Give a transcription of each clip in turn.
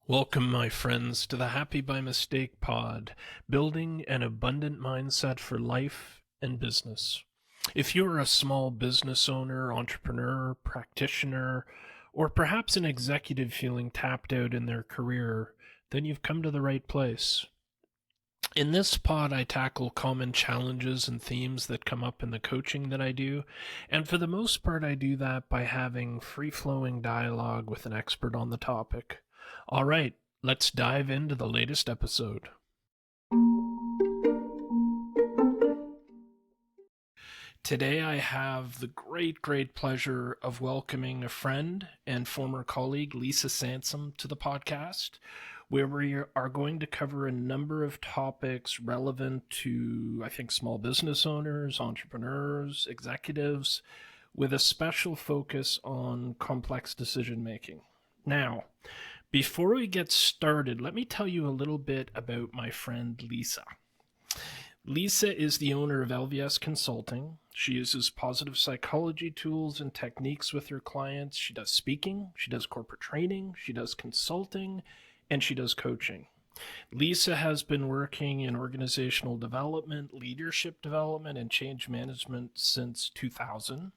Welcome, my friends, to the Happy by Mistake pod, building an abundant mindset for life and business. If you're a small business owner, entrepreneur, practitioner, or perhaps an executive feeling tapped out in their career, then you've come to the right place. In this pod, I tackle common challenges and themes that come up in the coaching that I do, and for the most part, I do that by having free flowing dialogue with an expert on the topic. All right, let's dive into the latest episode. Today, I have the great pleasure of welcoming a friend and former colleague, Lisa Sansom, to the podcast, where we are going to cover a number of topics relevant to, I think, small business owners, entrepreneurs, executives, with a special focus on complex decision making. Now, before we get started, let me tell you a little bit about my friend Lisa. Lisa is the owner of LVS Consulting. She uses positive psychology tools and techniques with her clients. She does speaking, she does corporate training, she does consulting, and she does coaching. Lisa has been working in organizational development, leadership development, and change management since 2000.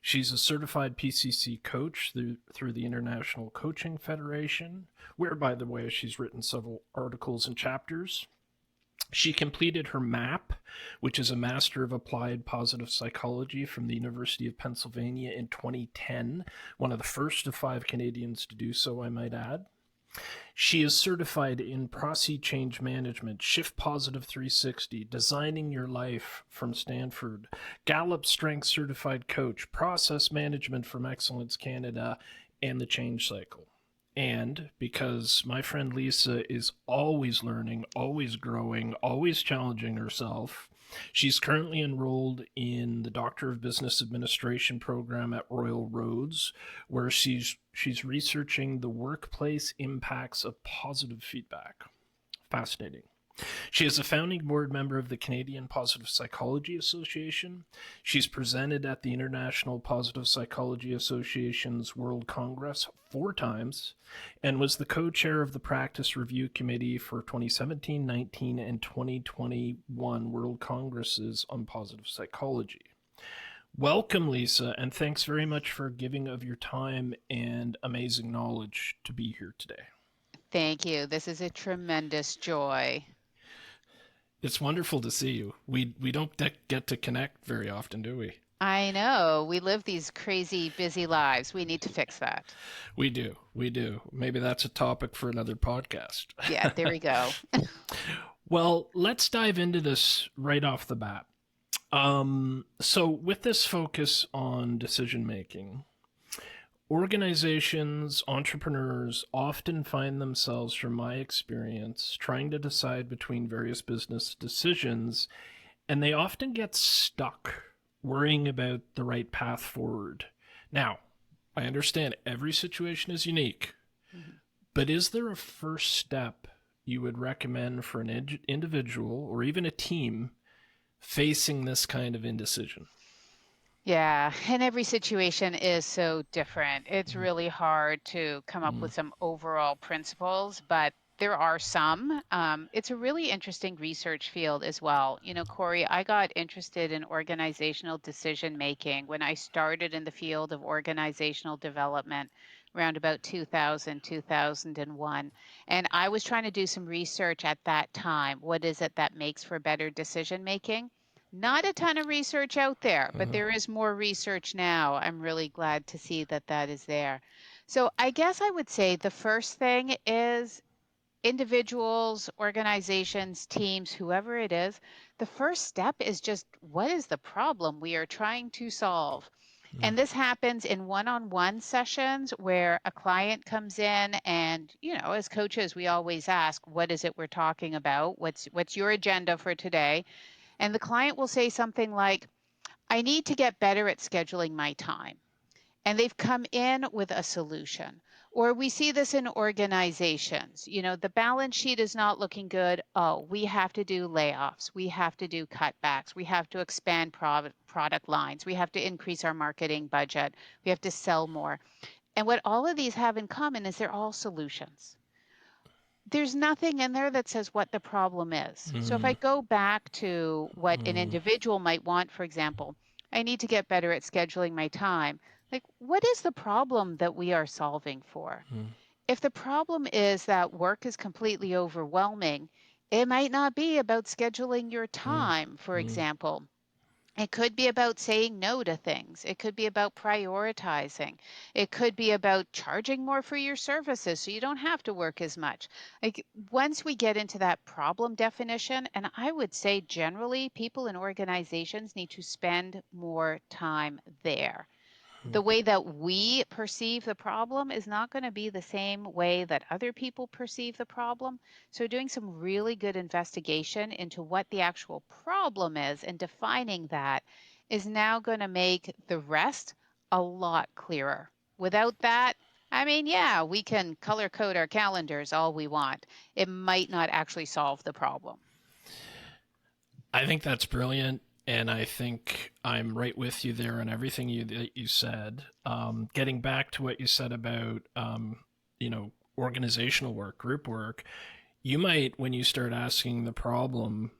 She's a certified PCC coach through the International Coaching Federation, where, by the way, she's written several articles and chapters. She completed her MAP, which is a Master of Applied Positive Psychology from the University of Pennsylvania in 2010, one of the first of 5 Canadians to do so, I might add. She is certified in Prosy Change Management, Shift Positive 360, Designing Your Life from Stanford, Gallup Strength Certified Coach, Process Management from Excellence Canada, and the Change Cycle. And because my friend Lisa is always learning, always growing, always challenging herself, she's currently enrolled in the Doctor of Business Administration program at Royal Roads, where she's researching the workplace impacts of positive feedback. Fascinating. She is a founding board member of the Canadian Positive Psychology Association. She's presented at the International Positive Psychology Association's World Congress 4 times and was the co-chair of the Practice Review Committee for 2017, 19, and 2021 World Congresses on Positive Psychology. Welcome, Lisa, and thanks very much for giving of your time and amazing knowledge to be here today. Thank you. This is a tremendous joy. It's wonderful to see you. We don't get to connect very often, do we? I know. We live these crazy, busy lives. We need to fix that. We do. Maybe that's a topic for another podcast. Yeah, there we go. Well, let's dive into this right off the bat. So with this focus on decision making, organizations, entrepreneurs often find themselves, from my experience, trying to decide between various business decisions, and they often get stuck worrying about the right path forward. Now, I understand every situation is unique, but is there a first step you would recommend for an individual or even a team facing this kind of indecision? Yeah, and every situation is so different. It's Mm, really hard to come up mm, with some overall principles, but there are some. It's a really interesting research field as well. You know, Corey, I got interested in organizational decision making when I started in the field of organizational development around about 2000, 2001. And I was trying to do some research at that time. What is it that makes for better decision making? Not a ton of research out there, but uh, there is more research now. I'm really glad to see that that is there. So I guess I would say the first thing is individuals, organizations, teams, whoever it is, the first step is just what is the problem we are trying to solve? mm, And this happens in one-on-one sessions where a client comes in and, as coaches, we always ask, what is it we're talking about? What's your agenda for today? And the client will say something like, I need to get better at scheduling my time. And they've come in with a solution. Or we see this in organizations. The balance sheet is not looking good. Oh, we have to do layoffs. We have to do cutbacks. We have to expand product lines. We have to increase our marketing budget. We have to sell more. And what all of these have in common is they're all solutions. there's nothing in there that says what the problem is. So if I Mm, go back to what an mm, individual might want, for example, I need to get better at scheduling my time. Like, what is the problem that we are solving for? mm, If the problem is that work is completely overwhelming, it might not be about scheduling your mm, time, for mm, example. It could be about saying no to things. It could be about prioritizing. It could be about charging more for your services so you don't have to work as much. Like once we get into that problem definition, and I would say generally people and organizations need to spend more time there. mm. The way that we perceive the problem is not going to be the same way that other people perceive the problem. So, doing some really good investigation into what the actual problem is and defining that is now going to make the rest a lot clearer. Without that, I mean, yeah, we can color code our calendars all we want. It might not actually solve the problem. I think that's brilliant, and I think I'm right with you there on everything that you said. Getting back to what you said about you know organizational work, group work, you might when you start asking the problem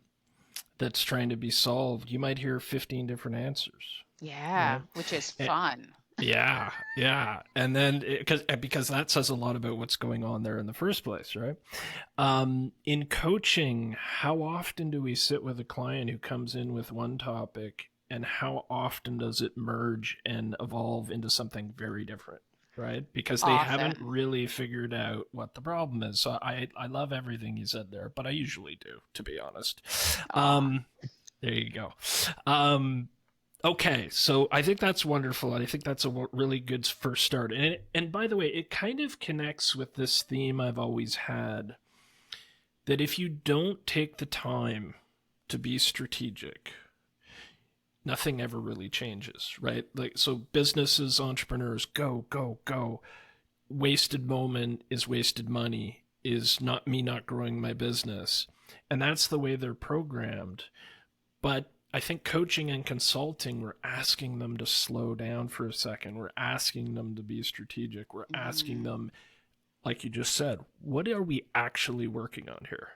that's trying to be solved, you might hear 15 different answers, Yeah, right? which is And, fun. yeah, yeah, and then because that says a lot about what's going on there in the first place, right? In coaching, how often do we sit with a client who comes in with one topic, and how often does it merge and evolve into something very different? Right, because they haven't Often. really figured out what the problem is. So I love everything you said there, but I usually do, to be honest. Aw. Um, there you go. Um, okay, so I think that's wonderful, and I think that's a really good first start. And by the way, it kind of connects with this theme I've always had that if you don't take the time to be strategic, nothing ever really changes, right? Like, so businesses, entrepreneurs, go, go, go. Wasted moment is wasted money, is not me not growing my business. And that's the way they're programmed. But I think coaching and consulting, we're asking them to slow down for a second. We're asking them to be strategic. We're asking Mhm. them, like you just said, what are we actually working on here?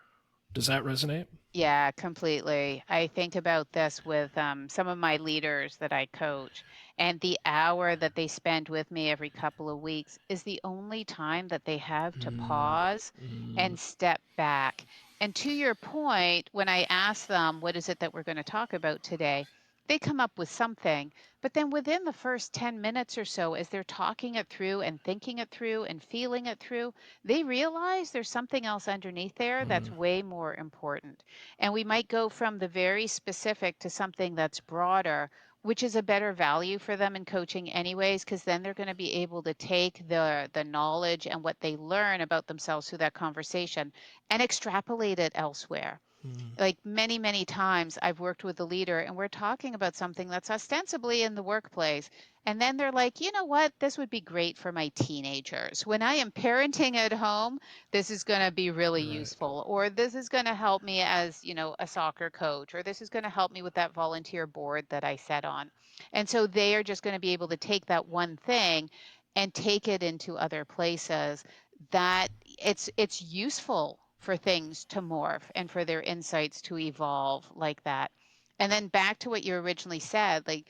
Does that resonate? Yeah, completely. I think about this with some of my leaders that I coach, and the hour that they spend with me every couple of weeks is the only time that they have to Mm, pause mm, and step back. And to your point, when I ask them, what is it that we're going to talk about today? They come up with something, but then within the first 10 minutes or so, as they're talking it through and thinking it through and feeling it through, they realize there's something else underneath there that's mm, way more important. And we might go from the very specific to something that's broader, which is a better value for them in coaching anyways, because then they're going to be able to take the knowledge and what they learn about themselves through that conversation and extrapolate it elsewhere. mm, Like many times I've worked with a leader and we're talking about something that's ostensibly in the workplace. And then they're like, you know what? This would be great for my teenagers. When I am parenting at home, this is going to be really right. useful. Or this is going to help me as, a soccer coach, or this is going to help me with that volunteer board that I set on. And so they are just going to be able to take that one thing and take it into other places that it's useful for things to morph and for their insights to evolve like that. And then back to what you originally said, like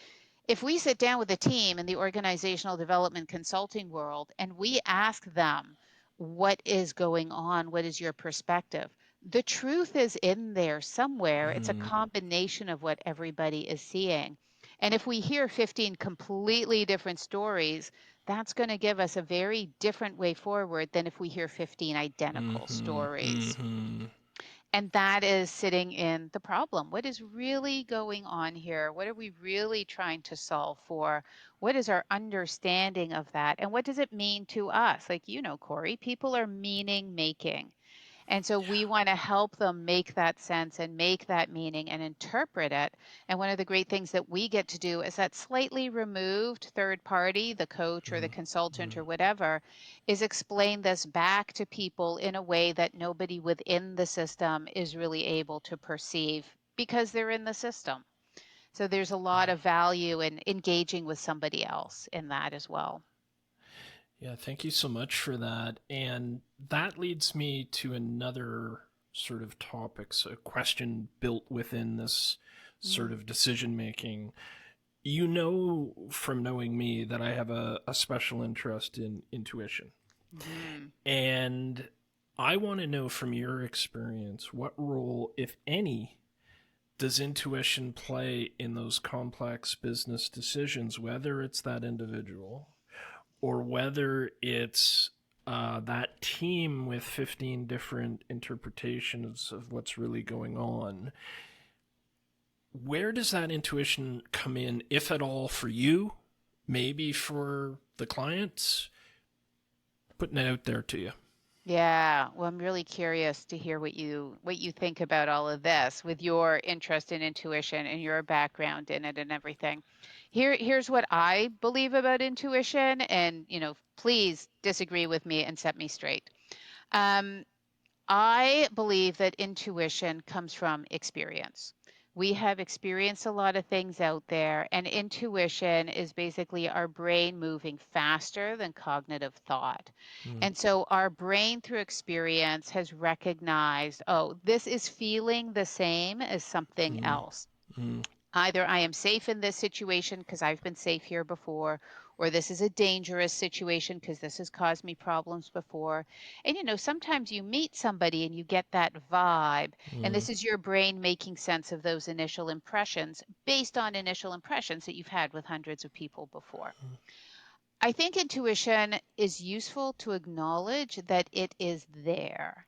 if we sit down with a team in the organizational development consulting world and we ask them what is going on, what is your perspective? The truth is in there somewhere. It's a Mm, combination of what everybody is seeing. And if we hear 15 completely different stories, that's going to give us a very different way forward than if we hear 15 identical mm-hmm, stories. mm-hmm. And that is sitting in the problem. What is really going on here? What are we really trying to solve for? What is our understanding of that? And what does it mean to us? Like, Corey, people are meaning making. And so we want to help them make that sense and make that meaning and interpret it. And one of the great things that we get to do is that slightly removed third party, the coach or the Mm, consultant mm. or whatever, is explain this back to people in a way that nobody within the system is really able to perceive because they're in the system. So there's a lot of value in engaging with somebody else in that as well. Yeah, thank you so much for that. And that leads me to another sort of topic, so a question built within this sort Mm. of decision making. You know from knowing me that I have a special interest in intuition. Hmm. And I want to know from your experience what role, if any, does intuition play in those complex business decisions, whether it's that individual or whether it's that team with 15 different interpretations of what's really going on? Where does that intuition come in, if at all, for you? Maybe for the clients? Putting it out there to you. Yeah, well, I'm really curious to hear what you think about all of this with your interest in intuition and your background in it and everything. Here's what I believe about intuition, and please disagree with me and set me straight. Um, I believe that intuition comes from experience. We have experienced a lot of things out there, and intuition is basically our brain moving faster than cognitive thought. Mm, And so our brain, through experience, has recognized, oh, this is feeling the same as something mm, else. mm, Either I am safe in this situation because I've been safe here before, or this is a dangerous situation because this has caused me problems before. And sometimes you meet somebody and you get that vibe, and mm, this is your brain making sense of those initial impressions based on initial impressions that you've had with hundreds of people before. I think intuition is useful to acknowledge that it is there.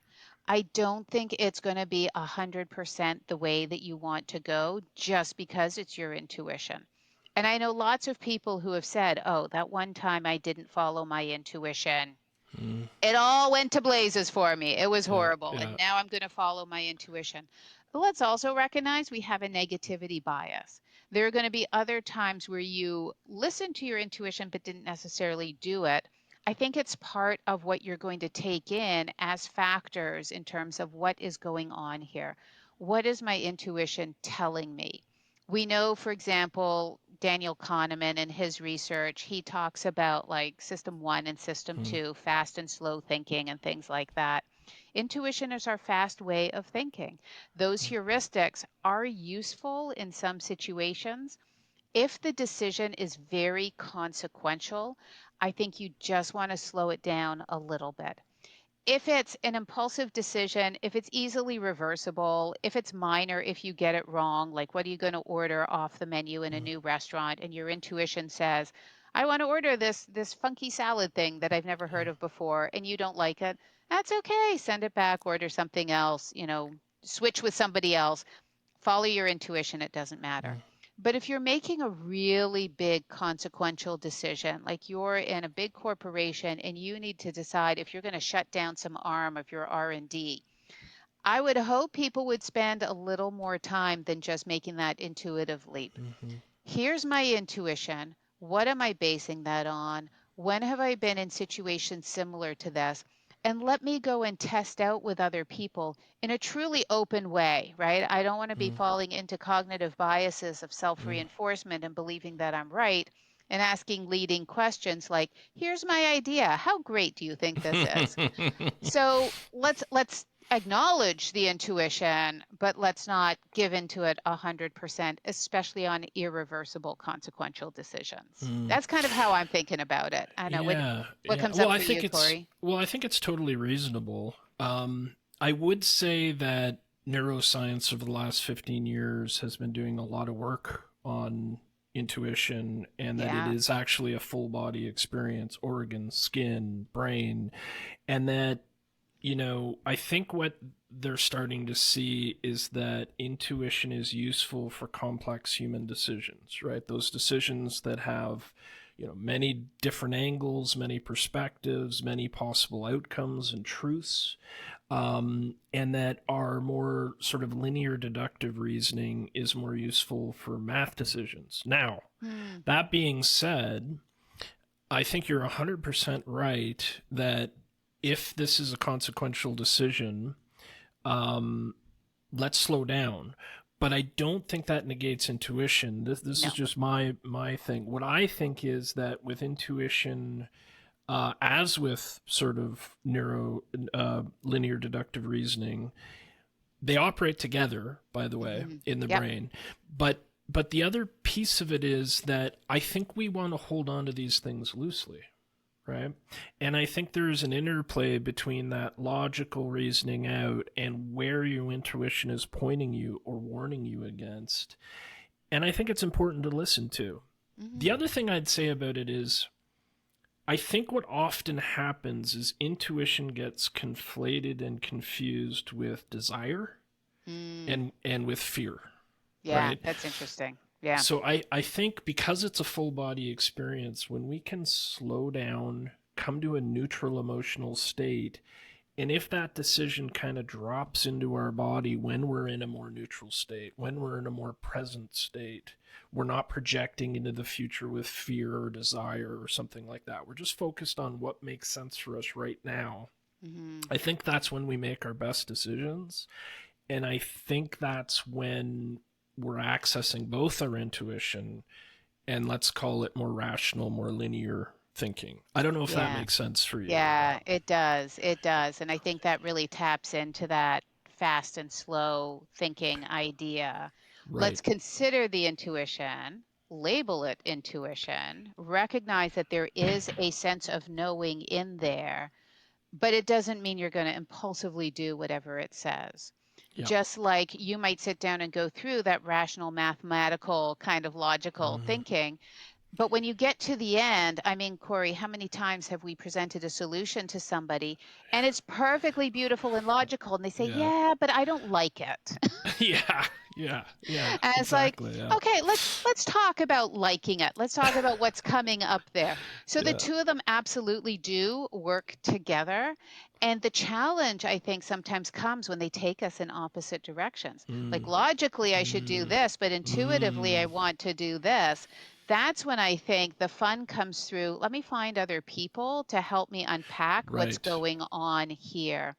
I don't think it's going to be 100% the way that you want to go just because it's your intuition. And I know lots of people who have said, oh, that one time I didn't follow my intuition, mm. it all went to blazes for me. It was Yeah, horrible. And yeah. now I'm going to follow my intuition. But let's also recognize we have a negativity bias. There are going to be other times where you listen to your intuition but didn't necessarily do it. I think it's part of what you're going to take in as factors in terms of what is going on here. What is my intuition telling me? We know, for example, Daniel Kahneman in his research, he talks about like system one and system Mm, two, fast and slow thinking, and things like that. Intuition is our fast way of thinking. Those heuristics are useful in some situations. If the decision is very consequential, I think you just want to slow it down a little bit. If it's an impulsive decision, if it's easily reversible, if it's minor, if you get it wrong, like what are you going to order off the menu in a mm, new restaurant, and your intuition says, I want to order this funky salad thing that I've never heard of before, and you don't like it, that's okay. Send it back, order something else, switch with somebody else. Follow your intuition, it doesn't matter. mm, But if you're making a really big consequential decision, like you're in a big corporation and you need to decide if you're going to shut down some arm of your R&D, I would hope people would spend a little more time than just making that intuitive leap. mhm, Here's my intuition. What am I basing that on? When have I been in situations similar to this? And let me go and test out with other people in a truly open way, right? I don't want to be mm, falling into cognitive biases of self mm. reinforcement and believing that I'm right and asking leading questions like, here's my idea. How great do you think this is? So let's acknowledge the intuition, but let's not give into it 100%, especially on irreversible consequential decisions. Mm. That's kind of how I'm thinking about it. I know Yeah, what yeah. comes up for you, Corey. Well, I think it's totally reasonable. I would say that neuroscience over the last 15 years has been doing a lot of work on intuition, and that it Yeah. is actually a full body experience, organs, skin, brain, and that, I think what they're starting to see is that intuition is useful for complex human decisions, right? Those decisions that have, many different angles, many perspectives, many possible outcomes and truths, and that our more sort of linear deductive reasoning is more useful for math decisions. Now, Hmm. that being said, I think you're 100% right that if this is a consequential decision, um, let's slow down. But I don't think that negates intuition. This is No. just my thing. What I think is that with intuition, As with sort of neuro linear deductive reasoning, they operate together, by the way, Hmm. in the Yep. brain. But the other piece of it is that I think we want to hold on to these things loosely, right? And I think there's an interplay between that logical reasoning out and where your intuition is pointing you or warning you against. And I think it's important to listen to. Hmm. The other thing I'd say about it is I think what often happens is intuition gets conflated and confused with desire Mm. and with fear, Yeah, right? that's interesting. Yeah. So I think because it's a full body experience, when we can slow down, come to a neutral emotional state, and if that decision kind of drops into our body when we're in a more neutral state, when we're in a more present state, we're not projecting into the future with fear or desire or something like that. We're just focused on what makes sense for us right now. Hmm. I think that's when we make our best decisions. And I think that's when we're accessing both our intuition and let's call it more rational, more linear thinking. I don't know if that Yeah. makes sense for you. Yeah, it does. It does. And I think that really taps into that fast and slow thinking idea. Right. Let's consider the intuition, label it intuition, recognize that there is a sense of knowing in there, but it doesn't mean you're going to impulsively do whatever it says. Yeah. Just like you might sit down and go through that rational, mathematical, kind of logical Mm, thinking, but when you get to the end, I mean, Corey, how many times have we presented a solution to somebody and it's perfectly beautiful and logical, and they say, yeah. "Yeah, but I don't like it." Yeah. Yeah. Yeah. And it's like, Exactly. Yeah. okay, let's talk about liking it. Let's talk about what's coming up there. So the Yeah. two of them absolutely do work together. And the challenge, I think, sometimes comes when they take us in opposite directions. Like Mm, logically, I should do mm, this, but intuitively, I mm. want to do this. That's when I think the fun comes through. Let me find other people to help me unpack what's Right. going on here.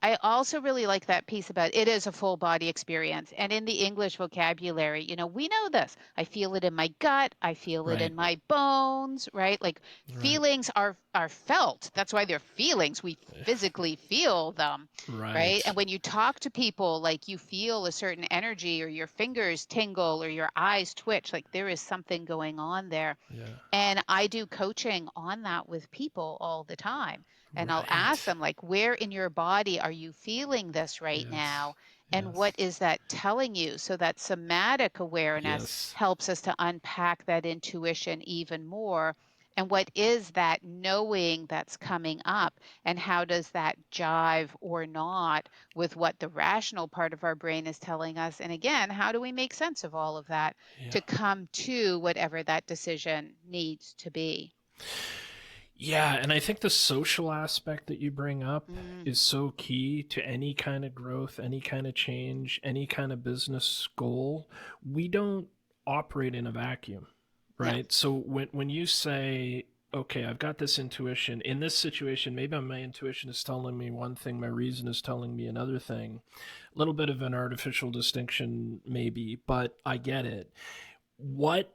I also really like that piece about it is a full body experience. And in the English vocabulary, we know this. I feel it in my gut, I feel it Right. in my bones, right? Like Right. feelings are felt. That's why they're feelings. We physically feel them, right? Right. And when you talk to people, like you feel a certain energy or your fingers tingle or your eyes twitch, like there is something going on there. Yeah. And I do coaching on that with people all the time. And I'll ask Right. them, like, where in your body are you feeling this right Yes. now? And Yes. what is that telling you? So that somatic awareness Yes. helps us to unpack that intuition even more. And what is that knowing that's coming up? And how does that jive or not with what the rational part of our brain is telling us? And again, how do we make sense of all of that Yeah. to come to whatever that decision needs to be? Yeah, and I think the social aspect that you bring up Mm, is so key to any kind of growth, any kind of change, any kind of business goal. We don't operate in a vacuum, no. right? So when you say, okay, I've got this intuition in this situation, maybe my intuition is telling me one thing, my reason is telling me another thing. A little bit of an artificial distinction maybe, but I get it. What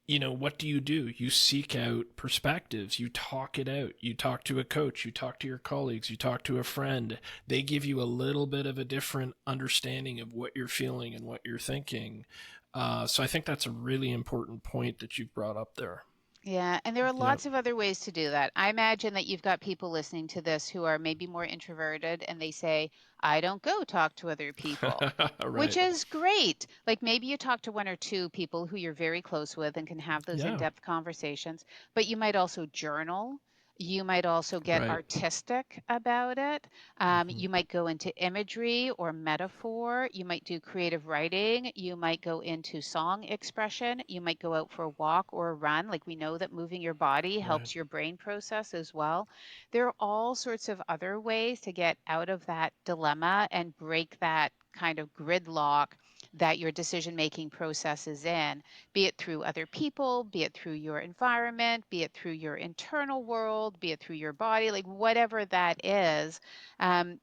what do? You seek out perspectives, you talk it out, you talk to a coach, you talk to your colleagues, you talk to a friend. They give you a little bit of a different understanding of what you're feeling and what you're thinking. So I think that's a really important point that you've brought up there. Yeah, and there are Yep. lots of other ways to do that. I imagine that you've got people listening to this who are maybe more introverted and they say, I don't go talk to other people, which Right. is great. Like maybe you talk to one or two people who you're very close with and can have those Yeah. in-depth conversations, but you might also journal. You might also get Right. artistic about it. Hmm. You might go into imagery or metaphor. You might do creative writing. You might go into song expression. You might go out for a walk or a run. Like we know that moving your body Right. helps your brain process as well. There are all sorts of other ways to get out of that dilemma and break that kind of gridlock that your decision making process is in, be it through other people, be it through your environment, be it through your internal world, be it through your body, like whatever that is.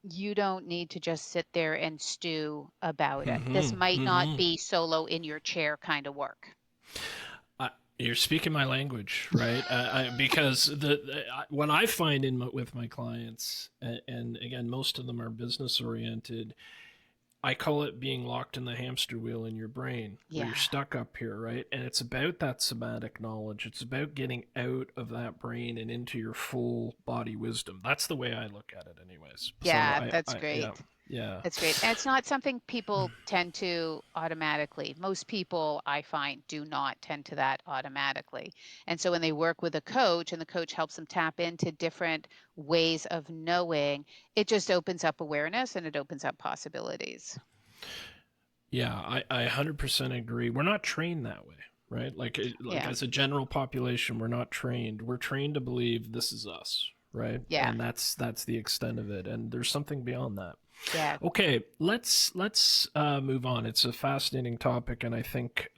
You don't need to just sit there and stew about it. This Hmm. might not Hmm. be solo in your chair kind of work. You're speaking my language, right? Because what I find with my clients, and again, most of them are business oriented. I call it being locked in the hamster wheel in your brain, where you're Yeah. stuck up here, right? And it's about that somatic knowledge. It's about getting out of that brain and into your full body wisdom. That's the way I look at it, anyways. So Yeah, that's yeah, great. yeah. That's great. And it's not something people tend to automatically. Most people, I find, do not tend to that automatically. And so when they work with a coach and the coach helps them tap into different ways of knowing, it just opens up awareness and it opens up possibilities. Yeah, I 100% agree. We're not trained that way, right? Like Yeah. as a general population, we're not trained. We're trained to believe this is us, right? Yeah. And that's the extent of it. And there's something beyond that. Yeah. Okay, let's move on. It's a fascinating topic, and I think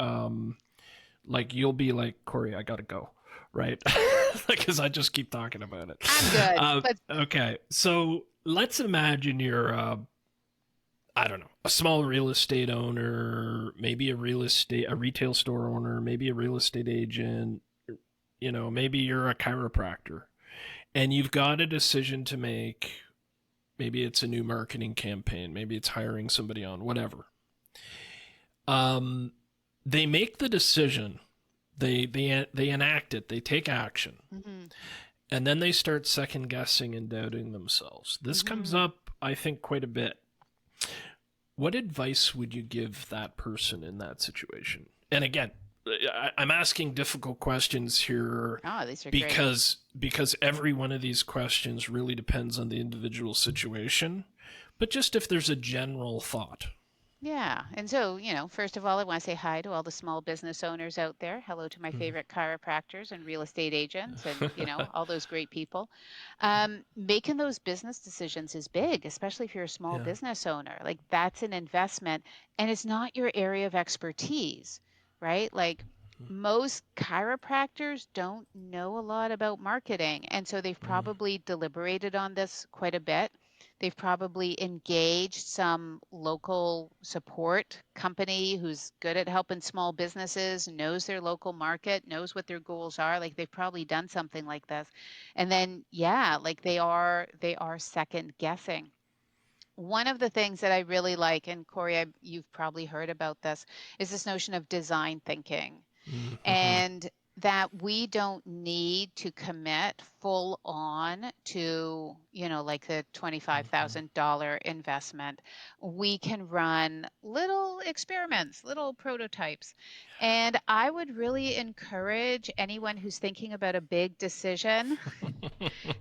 like you'll be like Corey, I gotta go, right? Because I just keep talking about it. I'm good. Let's Okay, so let's imagine you're I don't know, a small real estate owner, maybe a retail store owner, maybe a real estate agent, maybe you're a chiropractor and you've got a decision to make. Maybe it's a new marketing campaign, maybe it's hiring somebody on, whatever. Um, they make the decision, they enact it, they take action, mhm. and then they start second guessing and doubting themselves. This comes Mhm. up, I think, quite a bit. What advice would you give that person in that situation? And again, I'm asking difficult questions here Oh, these are great. because every one of these questions really depends on the individual situation. But just if there's a general thought. Yeah. And so, first of all, I want to say hi to all the small business owners out there. Hello to my Mhm. favorite chiropractors and real estate agents and, all those great people. Making those business decisions is big, especially if you're a small Yeah. business owner. Like that's an investment and it's not your area of expertise, right? Like most chiropractors don't know a lot about marketing. And so they've Mm, probably deliberated on this quite a bit. They've probably engaged some local support company who's good at helping small businesses, knows their local market, knows what their goals are. Like they've probably done something like this. And then yeah, like they are second guessing. One of the things that I really like, and Corey, you've probably heard about this, is this notion of design thinking mm-hmm, and that we don't need to commit full on to, like the mm-hmm. $25,000 investment. We can run little experiments, little prototypes. And I would really encourage anyone who's thinking about a big decision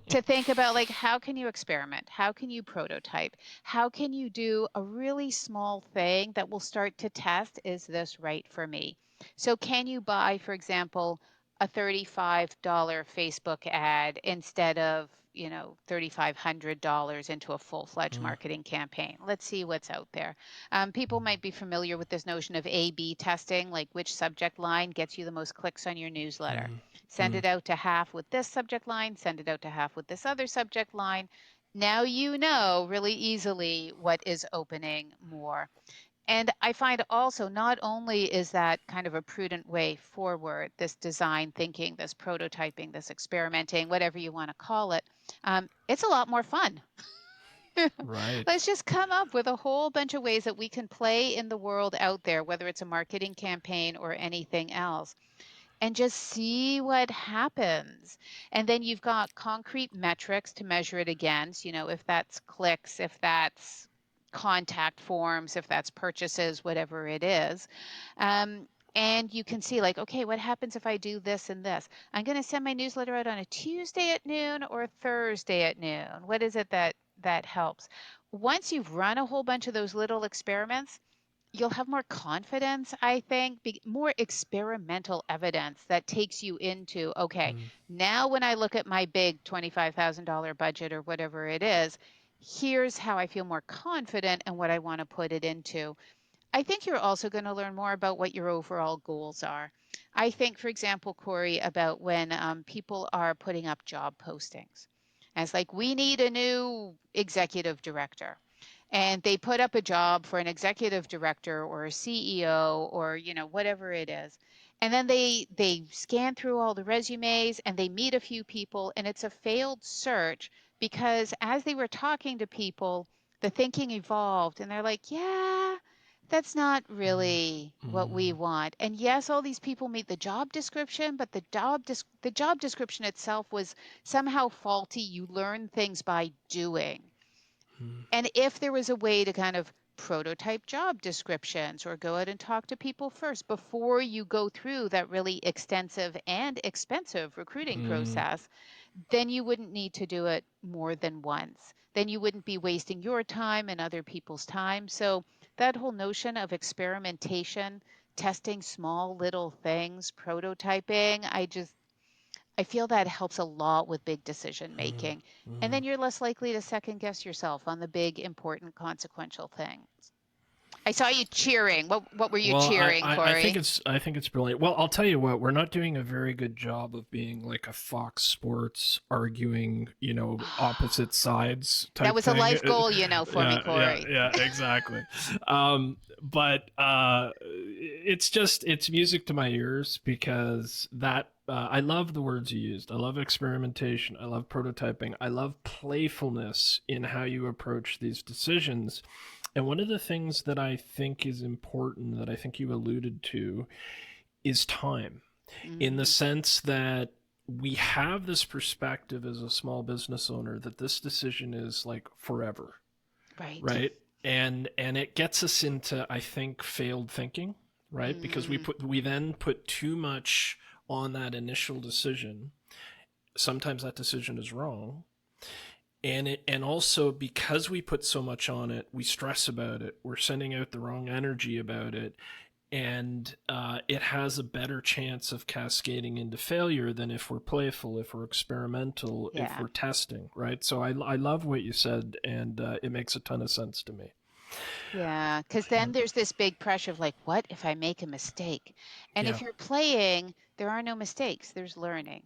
to think about like how can you experiment? How can you prototype? How can you do a really small thing that will start to test, is this right for me? So can you buy, for example, a $35 Facebook ad instead of, $3,500 into a full-fledged Mm, marketing campaign? Let's see what's out there. People might be familiar with this notion of A/B testing, like which subject line gets you the most clicks on your newsletter. mm, Send mm. it out to half with this subject line, send it out to half with this other subject line. Now you know really easily what is opening more. And I find also not only is that kind of a prudent way forward, this design thinking, this prototyping, this experimenting, whatever you want to call it, it's a lot more fun. Right. Let's just come up with a whole bunch of ways that we can play in the world out there, whether it's a marketing campaign or anything else, and just see what happens. And then you've got concrete metrics to measure it against, if that's clicks, if that's contact forms, if that's purchases, whatever it is. And you can see like, okay, what happens if I do this and this? I'm going to send my newsletter out on a Tuesday at noon or a Thursday at noon. What is it that helps? Once you've run a whole bunch of those little experiments, you'll have more confidence, I think, more experimental evidence that takes you into, okay, Mm, now when I look at my big $25,000 budget or whatever it is, here's how I feel more confident and what I want to put it into. I think you're also going to learn more about what your overall goals are. I think, for example, Corey, about when people are putting up job postings. And it's like, we need a new executive director, and they put up a job for an executive director or a CEO or whatever it is. And then they scan through all the resumes and they meet a few people, and it's a failed search because as they were talking to people, the thinking evolved and they're like, yeah, that's not really what we Mm, want. And yes, all these people meet the job description, but the job description itself was somehow faulty. You learn things by doing. mm, And if there was a way to kind of prototype job descriptions or go out and talk to people first before you go through that really extensive and expensive recruiting mm, process, then you wouldn't need to do it more than once. Then you wouldn't be wasting your time and other people's time. So that whole notion of experimentation, testing small little things, prototyping, I feel that helps a lot with big decision mm, making. And mm. then you're less likely to second guess yourself on the big, important, consequential things. I saw you cheering. What were you Well, cheering, Corey? I think it's brilliant. Well, I'll tell you what, we're not doing a very good job of being like a Fox Sports arguing, opposite sides That type was a thing. life goal, for me, Yeah, yeah, Corey. yeah, exactly. But it's music to my ears because that I love the words you used. I love experimentation. I love prototyping. I love playfulness in how you approach these decisions. And one of the things that I think is important that I think you alluded to is time, in the Mm, sense that we have this perspective as a small business owner that this decision is like forever, right. right? And it gets us into, I think, failed thinking, right? Because Mm, we then put too much on that initial decision. Sometimes that decision is wrong, and also because we put so much on it, we stress about it, we're sending out the wrong energy about it, and it has a better chance of cascading into failure than if we're playful, if we're experimental, if yeah. we're testing, right? So I love what you said, and it makes a ton of sense to me. Yeah, because Yeah, then there's this big pressure of like, what if I make a mistake? And yeah, if you're playing, there are no mistakes, there's learning.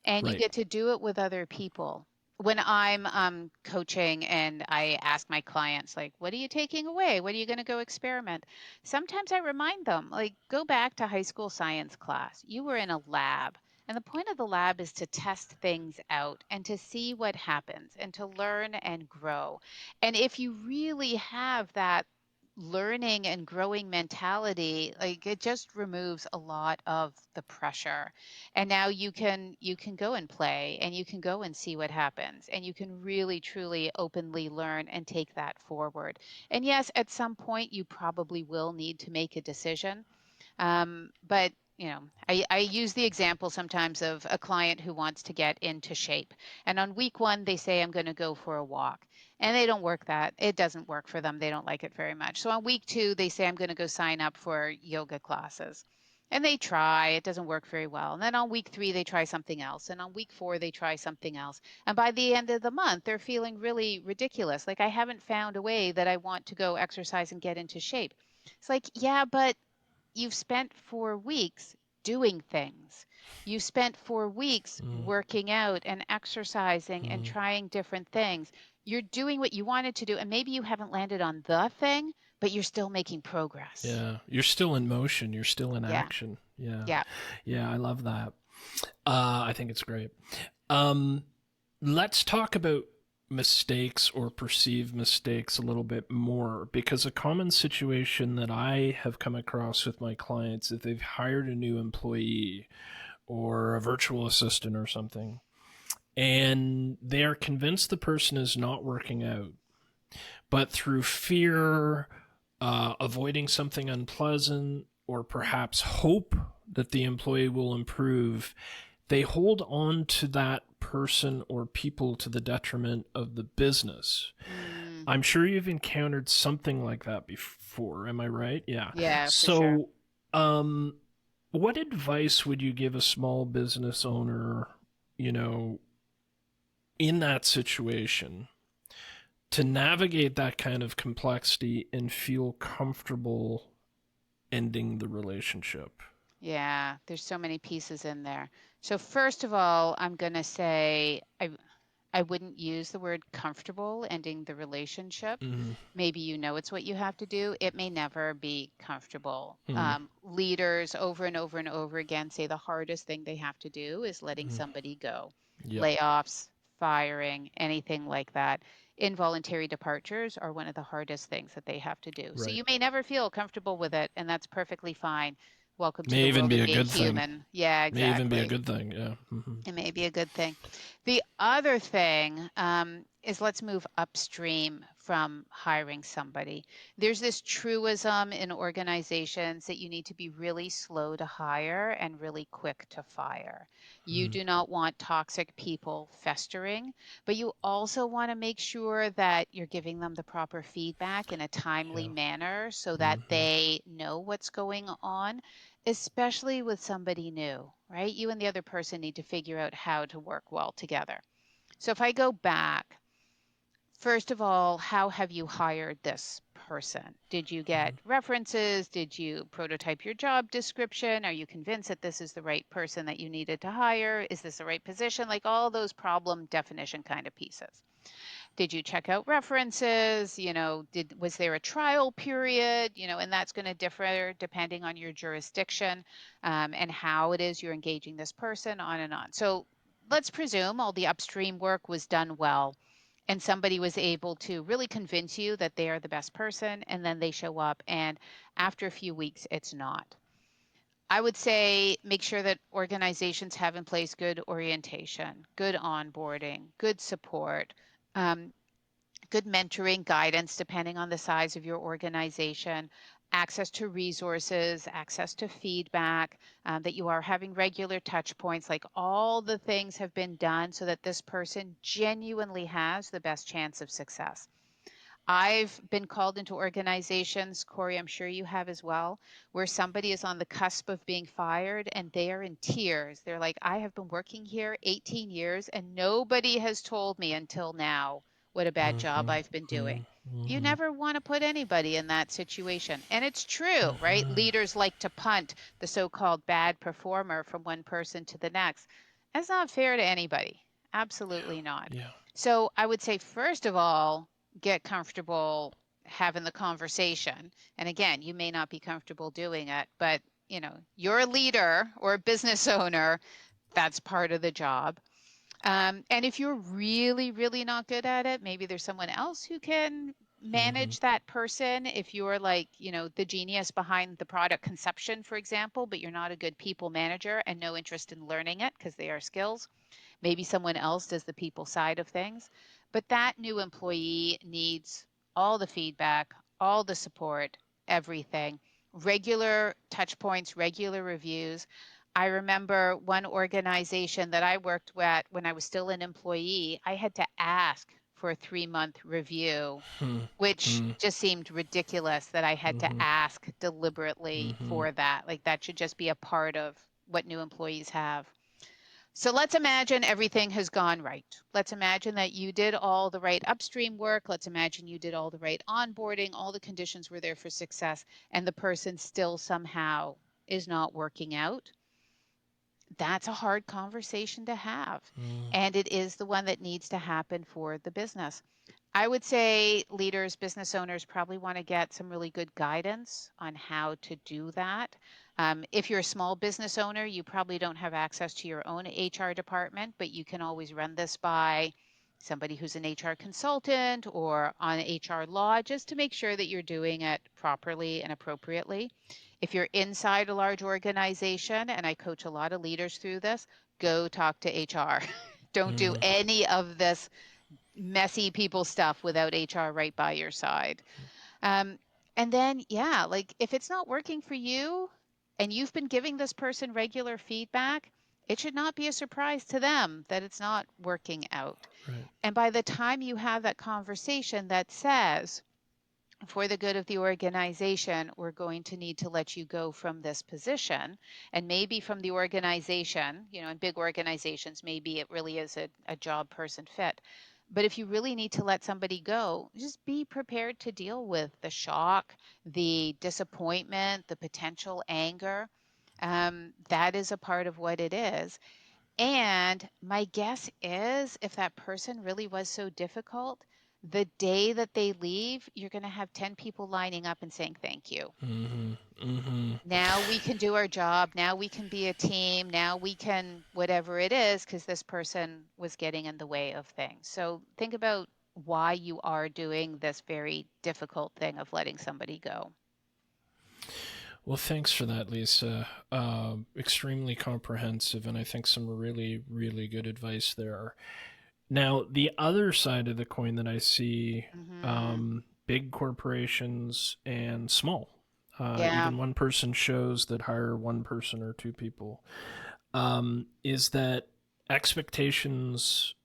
And you right. get to do it with other people. When I'm coaching and I ask my clients, like, what are you taking away? What are you going to go experiment? Sometimes I remind them, like, go back to high school science class. You were in a lab. And the point of the lab is to test things out and to see what happens and to learn and grow. And if you really have that learning and growing mentality, like it just removes a lot of the pressure. And now you can go and play and you can go and see what happens and you can really truly openly learn and take that forward. And yes, at some point you probably will need to make a decision, but I use the example sometimes of a client who wants to get into shape. And on week one, they say, I'm going to go for a walk. And they don't work that. It doesn't work for them. They don't like it very much. So on week two, they say, I'm going to go sign up for yoga classes. And they try, it doesn't work very well. And then on week three, they try something else. And on week four, they try something else. And by the end of the month, they're feeling really ridiculous. Like, I haven't found a way that I want to go exercise and get into shape. It's like, yeah, but you've spent 4 weeks doing things. You spent 4 weeks Mm, working out and exercising and mm. trying different things. You're doing what you wanted to do, and maybe you haven't landed on the thing, but you're still making progress. Yeah, you're still in motion, you're still in Yeah, action. Yeah, yeah, yeah, I love that. I think it's great. Um, let's talk about mistakes or perceived mistakes a little bit more, because a common situation that I have come across with my clients is they've hired a new employee or a virtual assistant or something, and they are convinced the person is not working out, but through fear, avoiding something unpleasant, or perhaps hope that the employee will improve, they hold on to that person or people to the detriment of the business. mm, I'm sure you've encountered something like that before. Am I right? Yeah. yeah, for sure. So, um, what advice would you give a small business owner, you know, in that situation to navigate that kind of complexity and feel comfortable ending the relationship? Yeah, there's so many pieces in there. So first of all, I'm going to say I wouldn't use the word comfortable ending the relationship. Mm-hmm. Maybe you know it's what you have to do. It may never be comfortable. Mm-hmm. Leaders over and over and over again say the hardest thing they have to do is letting Mm-hmm. somebody go. Yep. Layoffs, firing, anything like that. Involuntary departures are one of the hardest things that they have to do. So Right. you may never feel comfortable with it, and that's perfectly fine. Welcome to May the even world be of a being good thing. human. Yeah, May even be a exactly. good thing. Yeah. Mm-hmm. It may be a good thing. The other thing is let's move upstream from hiring somebody. There's this truism in organizations that you need to be really slow to hire and really quick to fire. You Mm-hmm. do not want toxic people festering, but you also want to make sure that you're giving them the proper feedback in a timely Yeah. manner so that Mm-hmm. they know what's going on, especially with somebody new, right? You and the other person need to figure out how to work well together. So if I go back, first of all, how have you hired this person? Did you Mm-hmm. get references? Did you prototype your job description? Are you convinced that this is the right person that you needed to hire? Is this the right position? Like all those problem definition kind of pieces. Did you check out references? Was there a trial period? And that's going to differ depending on your jurisdiction, and how it is you're engaging this person, on and on. So let's presume all the upstream work was done well and somebody was able to really convince you that they are the best person, and then they show up and after a few weeks it's not. I would say make sure that organizations have in place good orientation, good onboarding, good support, um, good mentoring, guidance, depending on the size of your organization, access to resources, access to feedback, that you are having regular touch points. Like all the things have been done so that this person genuinely has the best chance of success. I've been called into organizations, Corey, I'm sure you have as well, where somebody is on the cusp of being fired and they are in tears. They're like, I have been working here 18 years and nobody has told me until now what a bad job Mm-hmm. I've been doing. You Mm-hmm. never want to put anybody in that situation. And it's true, right? Mm-hmm. Leaders like to punt the so called bad performer from one person to the next. That's not fair to anybody. Absolutely not. Yeah. So I would say, first of all, get comfortable having the conversation. And again, you may not be comfortable doing it, but you're a leader or a business owner. That's part of the job. And if you're really, really not good at it, maybe there's someone else who can Mm-hmm. manage that person. If you're like, the genius behind the product conception, for example, but you're not a good people manager and no interest in learning it because they are skills, maybe someone else does the people side of things. But that new employee needs all the feedback, all the support, everything, regular touch points, regular reviews. I remember one organization that I worked at when I was still an employee, I had to ask for a 3-month review, which Mm-hmm. just seemed ridiculous that I had to Mm-hmm. ask deliberately Mm-hmm. for that. Like that should just be a part of what new employees have. So let's imagine everything has gone right. Let's imagine that you did all the right upstream work. Let's imagine you did all the right onboarding. All the conditions were there for success, and the person still somehow is not working out. That's a hard conversation to have. Mm-hmm. And it is the one that needs to happen for the business. I would say leaders, business owners probably want to get some really good guidance on how to do that. If you're a small business owner, you probably don't have access to your own HR department, but you can always run this by somebody who's an HR consultant or on HR law just to make sure that you're doing it properly and appropriately. If you're inside a large organization, and I coach a lot of leaders through this, go talk to HR. Don't do Mm-hmm. any of this messy people stuff without HR right by your side. Um, and then, yeah, like if it's not working for you and you've been giving this person regular feedback, it should not be a surprise to them that it's not working out. Right. And by the time you have that conversation that says, for the good of the organization, we're going to need to let you go from this position. And maybe from the organization, in big organizations, maybe it really is a job person fit. But if you really need to let somebody go, just be prepared to deal with the shock, the disappointment, the potential anger. That is a part of what it is. And my guess is if that person really was so difficult, the day that they leave, you're going to have 10 people lining up and saying thank you. Mm-hmm. Mm-hmm. Now we can do our job. Now we can be a team. Now we can, whatever it is, because this person was getting in the way of things. So think about why you are doing this very difficult thing of letting somebody go. Well, thanks for that, Lisa. Extremely comprehensive, and I think some really, really good advice there. Now, the other side of the coin that I see, Hmm. big corporations and small, Yeah, even one person shows that hire one person or two people, is that expectations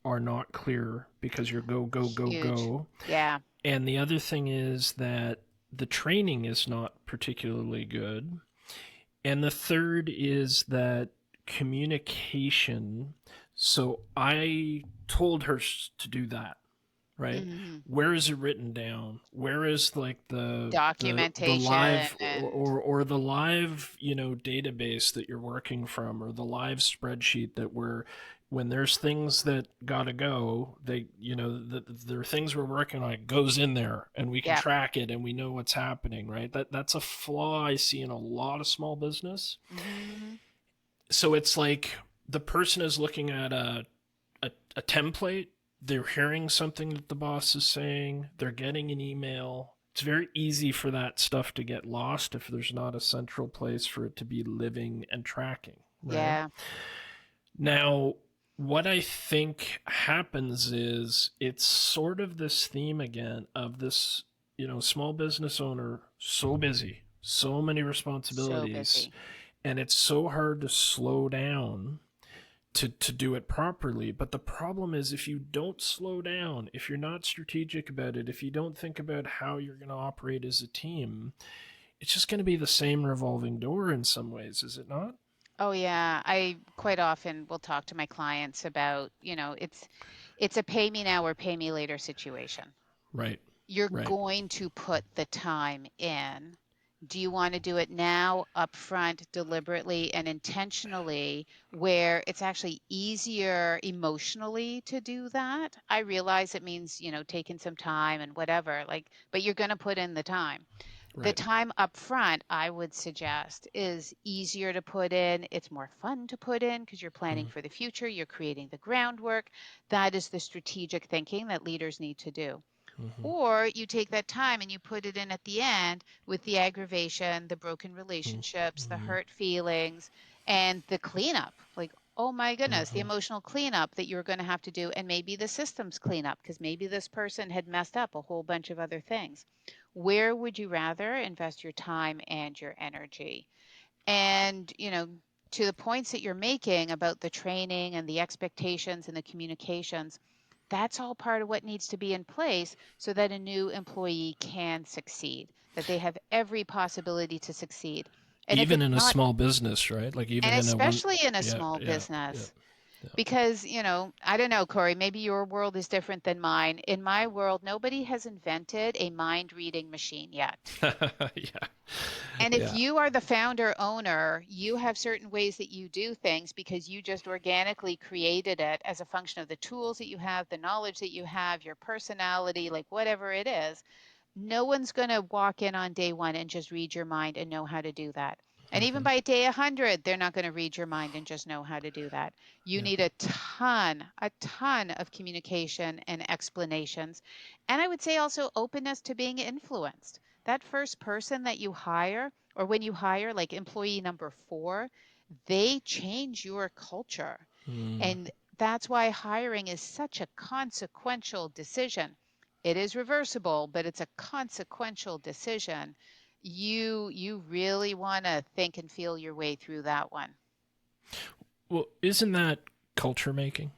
are not clear because you're go, go, go, huge. go. Yeah, And the other thing is that the training is not particularly good. And the third is that communication. So I told her to do that, right? hmm, Where is it written down? Where is like the documentation live and or the live, database that you're working from, or the live spreadsheet that we're when there's things that gotta go, there are things we're working on, it goes in there and we can yeah. track it and we know what's happening, right? That's a flaw I see in a lot of small business. Hmm. So it's like the person is looking at a template. They're hearing something that the boss is saying. They're getting an email. It's very easy for that stuff to get lost if there's not a central place for it to be living and tracking, right? Yeah. Now, what I think happens is it's sort of this theme again of this, small business owner so busy, so many So responsibilities, busy. and it's so hard to slow down to do it properly. But the problem is if you don't slow down, if you're not strategic about it, if you don't think about how you're going to operate as a team, it's just going to be the same revolving door in some ways, is it not? Oh yeah, I quite often will talk to my clients about, it's a pay me now or pay me later situation. Right. You're Right. going to put the time in. Do you want to do it now, upfront, deliberately, and intentionally, where it's actually easier emotionally to do that? I realize it means, taking some time and whatever, like, but you're going to put in the time. The Right. time up front, I would suggest, is easier to put in. It's more fun to put in because you're planning Mm-hmm. for the future, you're creating the groundwork. That is the strategic thinking that leaders need to do. Mm-hmm. Or you take that time and you put it in at the end with the aggravation, the broken relationships, the Mm-hmm. hurt feelings, and the cleanup. Like, oh my goodness, the Mm-hmm. emotional cleanup that you're going to have to do, and maybe the systems cleanup, because maybe this person had messed up a whole bunch of other things. Where would you rather invest your time and your energy? And, to the points that you're making about the training and the expectations and the communications, that's all part of what needs to be in place so that a new employee can succeed, that they have every possibility to succeed. And if Even it's in a not, small business, right? Like and even in a one. especially in a Yeah. small Yeah. Yeah. business, Yeah. because, I don't know, Corey, maybe your world is different than mine. In my world, nobody has invented a mind reading machine yet. Yeah. And if Yeah. you are the founder owner, you have certain ways that you do things because you just organically created it as a function of the tools that you have, the knowledge that you have, your personality, like whatever it is. No one's going to walk in on day one and just read your mind and know how to do that. And even Mm-hmm. by day 100, they're not going to read your mind and just know how to do that. You Yeah. need a ton of communication and explanations. And I would say also openness to being influenced. That first person that you hire, or when you hire like employee number 4, they change your culture. Mm. And that's why hiring is such a consequential decision. It is reversible, but it's a consequential decision. You really want to think and feel your way through that one. Well, isn't that culture making?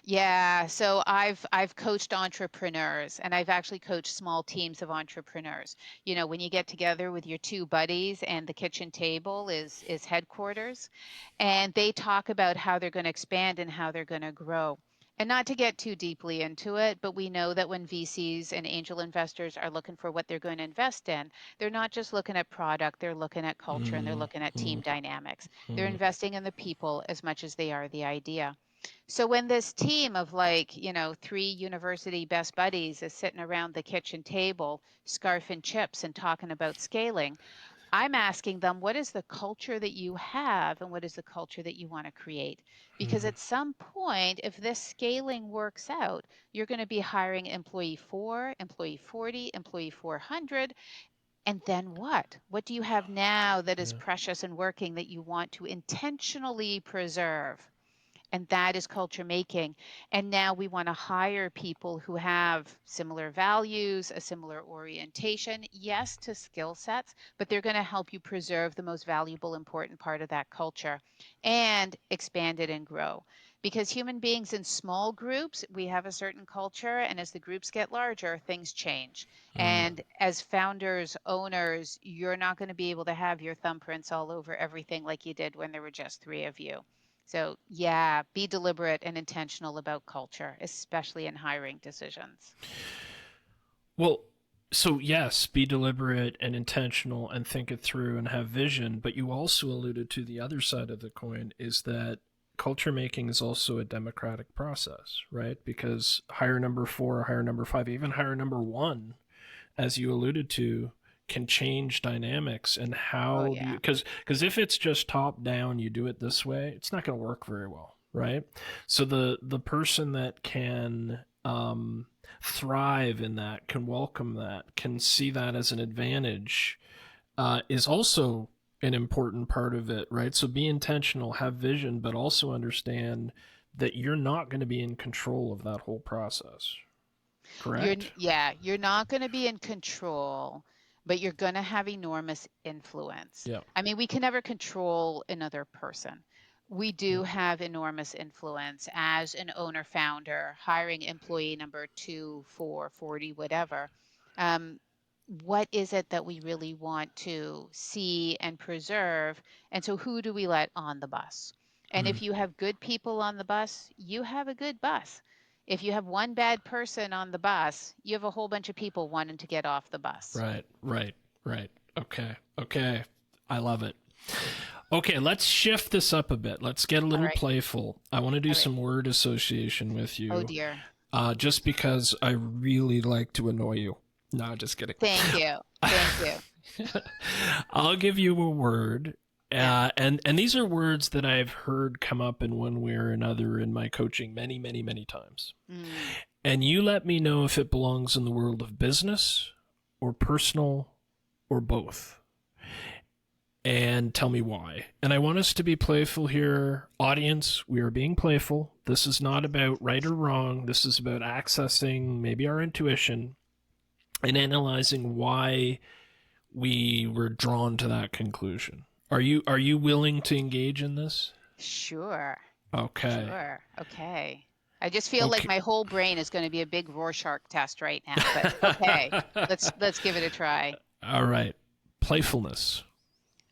Yeah, so I've coached entrepreneurs and I've actually coached small teams of entrepreneurs. When you get together with your two buddies and the kitchen table is headquarters, and they talk about how they're going to expand and how they're going to grow. And not to get too deeply into it, but we know that when VCs and angel investors are looking for what they're going to invest in, they're not just looking at product, they're looking at culture and they're looking at team dynamics. They're investing in the people as much as they are the idea. So when this team of like, three university best buddies is sitting around the kitchen table, scarfing chips and talking about scaling, I'm asking them, what is the culture that you have and what is the culture that you want to create? Because at some point, if this scaling works out, you're going to be hiring employee 4, employee 40, employee 400. And then what? What do you have now that is Yeah. precious and working that you want to intentionally preserve? And that is culture making. And now we want to hire people who have similar values, a similar orientation, yes, to skill sets, but they're going to help you preserve the most valuable, important part of that culture and expand it and grow. Because human beings in small groups, we have a certain culture, and as the groups get larger, things change. And as founders, owners, you're not going to be able to have your thumbprints all over everything like you did when there were just three of you. So, yeah, be deliberate and intentional about culture, especially in hiring decisions. Well, so yes, be deliberate and intentional and think it through and have vision, but you also alluded to the other side of the coin is that culture making is also a democratic process, right? Because hire number 4, hire number 5, even hire number 1, as you alluded to, can change dynamics. And Oh, how do you, yeah. because if it's just top down, you do it this way, it's not going to work very well, right? So the person that can thrive in that, can welcome that, can see that as an advantage, is also an important part of it, right? So be intentional, have vision, but also understand that you're not going to be in control of that whole process, correct? You're not going to be in control, but you're going to have enormous influence. Yeah. I mean, we can never control another person. We Yeah. do have enormous influence as an owner founder, hiring employee number 2, 4, 40, whatever. Um, what is it that we really want to see and preserve? And so, who do we let on the bus? And Mm. if you have good people on the bus, you have a good bus. If you have one bad person on the bus, you have a whole bunch of people wanting to get off the bus. Right, right, right. Okay, okay. I love it. Okay, let's shift this up a bit. Let's get a All little right. playful. I want to do All right. some word association with Oh you, dear. just because I really like to annoy you. No, just kidding. Thank you. Thank you. I'll give you a word, Yeah. and these are words that I've heard come up in one way or another in my coaching many, many, many times. Mm. And you let me know if it belongs in the world of business or personal or both, and tell me why. And I want us to be playful here. Audience, we are being playful. This is not about right or wrong. This is about accessing maybe our intuition and analyzing why we were drawn to that conclusion. Are you willing to engage in this? Sure. Okay. Sure. Okay. I just feel like Okay. my whole brain is going to be a big Rorschach test right now, but okay. Let's give it a try. All right. Playfulness.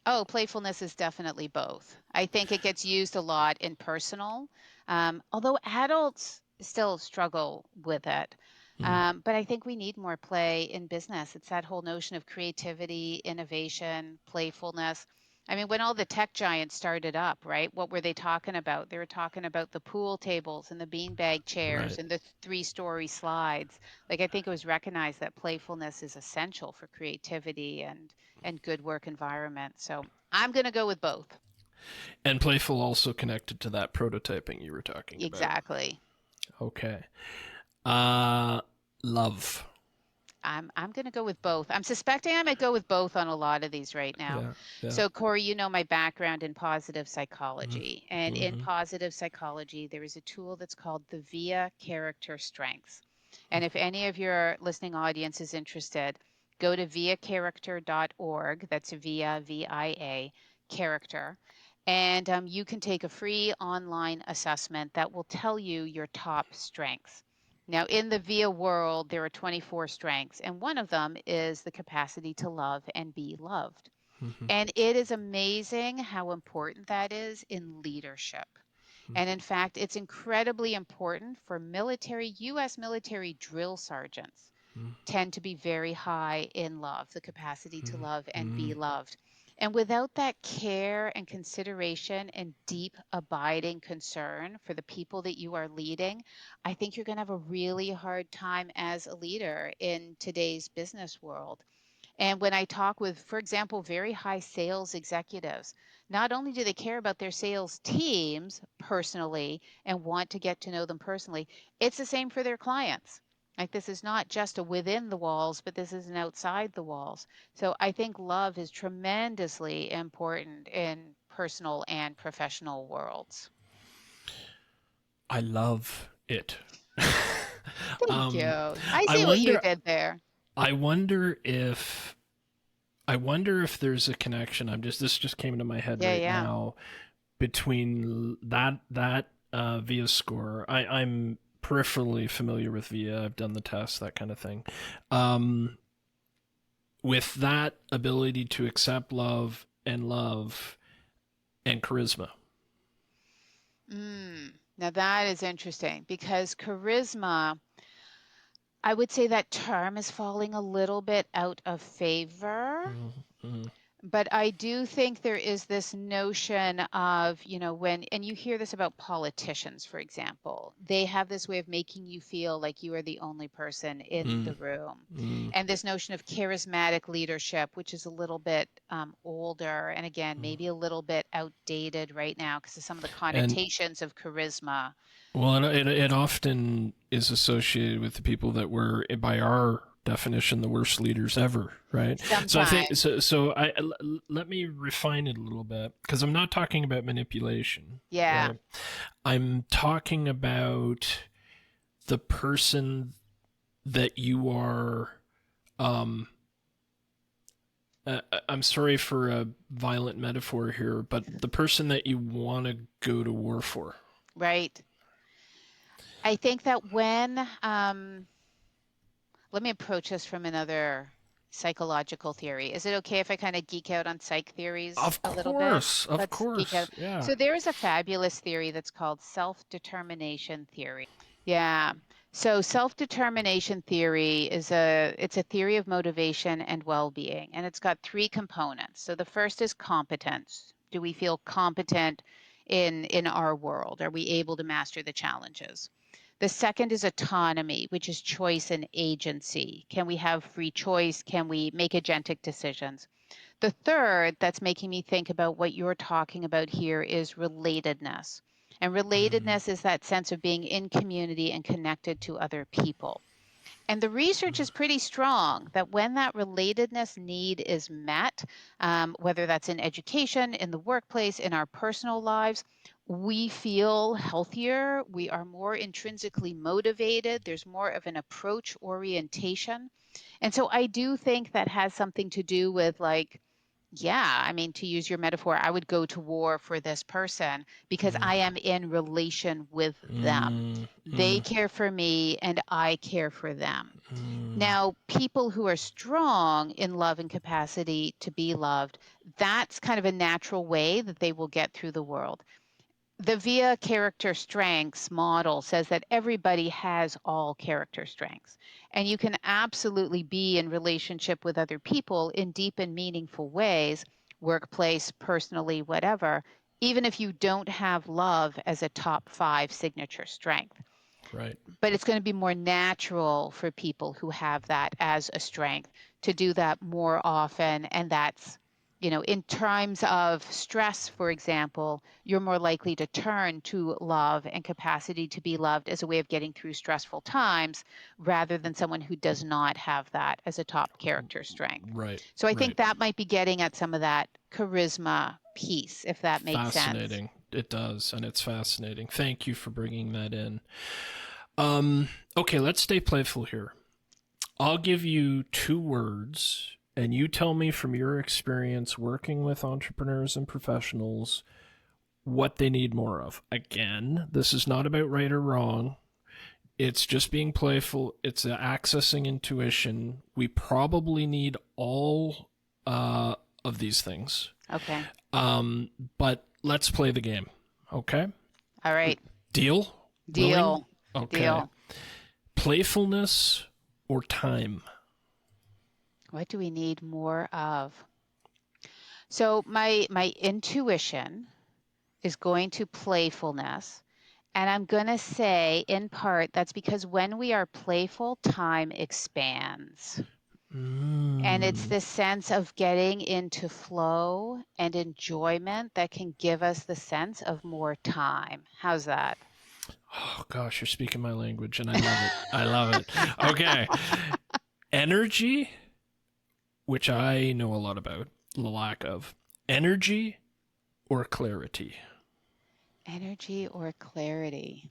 Oh, playfulness is definitely both. I think it gets used a lot in personal, although adults still struggle with it. Mm, But I think we need more play in business. It's that whole notion of creativity, innovation, playfulness. I mean, when all the tech giants started up, right? What were they talking about? They were talking about the pool tables and the beanbag chairs right. and the three-story slides. Like, I think it was recognized that playfulness is essential for creativity and good work environment. So I'm going to go with both. And playful also connected to that prototyping you were talking about. Exactly. Okay. Uh love. I'm going to go with both. I'm suspecting I might go with both on a lot of these right now. Yeah. Yeah. So, Corey, you know my background in positive Mm, psychology. And in mm-hmm. positive psychology, there is a tool that's called the VIA character strengths. And if any of your listening audience is interested, go to viacharacter.org. That's via, VIA, character. And you can take a free online assessment that will tell you your top strengths. Now, in the VIA world, there are 24 strengths, and one of them is the capacity to love and be loved. Mm-hmm. And it is amazing how important that is in leadership. And in fact, it's incredibly important for US military drill sergeants tend to be very high in love, the capacity to love and be loved. And without that care and consideration and deep, abiding concern for the people that you are leading, I think you're going to have a really hard time as a leader in today's business world. And when I talk with, for example, very high sales executives, not only do they care about their sales teams personally and want to get to know them personally, it's the same for their clients. Like this is not just a within the walls, but this is an outside the walls. So I think love is tremendously important in personal and professional worlds. I love it. Thank um, you. I I see what you wonder. did there. I wonder if. I wonder if there's a connection. This just came into my head Yeah, right yeah. now between that VIA score. I'm peripherally familiar with VIA. I've done the test, that kind of thing. Um, with that ability to accept love and charisma. Now that is interesting because charisma, I would say that term is falling a little bit out of favor. Mm-hmm. But I do think there is this notion of, and you hear this about politicians, for example, they have this way of making you feel like you are the only person in Mm-hmm. the room. Mm-hmm. And this notion of charismatic leadership, which is a little bit older and again, maybe a little bit outdated right now because of some of the And connotations of charisma. well, it often is associated with the people that were, by our definition, the worst leaders ever, right? So I think Sometimes, let me refine it a little bit because I'm not talking about manipulation, yeah, right? I'm talking about the person that you are. Um, I'm sorry for a violent metaphor here, but the person that you want to go to war for. right. I think that let me approach this from another psychological theory. Is it okay if I kind of geek out on psych theories a little bit? Of Let's geek out. course, yeah. So there is a fabulous theory that's called self-determination theory. Yeah. So self-determination theory it's a theory of motivation and well-being, and it's got three components. So the first is competence. Do we feel competent in our world? Are we able to master the challenges? The second is autonomy, which is choice and agency. Can we have free choice? Can we make agentic decisions? The third that's making me think about what you're talking about here is relatedness. And Mm, relatedness is that sense of being in community and connected to other people. And the research is pretty strong that when that relatedness need is met, whether that's in education, in the workplace, in our personal lives, we feel healthier. We are more intrinsically motivated. There's more of an approach orientation. And so I do think that has something to do with like, yeah, I mean, to use your metaphor, I would go to war for this person because mm, I am in relation with them. mm, They mm, care for me and I care for them. mm. Now, people who are strong in love and capacity to be loved, that's kind of a natural way that they will get through the world. The VIA character strengths model says that everybody has all character strengths, and you can absolutely be in relationship with other people in deep and meaningful ways, workplace, personally, whatever, even if you don't have love as a top 5 signature strength. Right. But it's going to be more natural for people who have that as a strength to do that more often. And that's, in terms of stress, for example, you're more likely to turn to love and capacity to be loved as a way of getting through stressful times rather than someone who does not have that as a top character strength. Right. So I think Right. that might be getting at some of that charisma piece, if that makes sense. Fascinating. It does, and it's fascinating. Thank you for bringing that in. Um, okay, let's stay playful here. I'll give you two words, and you tell me from your experience working with entrepreneurs and professionals what they need more of. Again, this is not about right or wrong. It's just being playful. It's accessing intuition. We probably need all of these things. Okay. But let's play the game. Okay? All right. Deal? Willing? Deal. Okay. Deal. Playfulness or time? What do we need more of? So my intuition is going to playfulness. And I'm going to say, in part, that's because when we are playful, time expands. And it's Mm. this sense of getting into flow and enjoyment that can give us the sense of more time. How's that? Oh, gosh, you're speaking my language, and I love it. I love it. Okay. Energy, which I know a lot about, the lack of. Energy or clarity? Energy or clarity?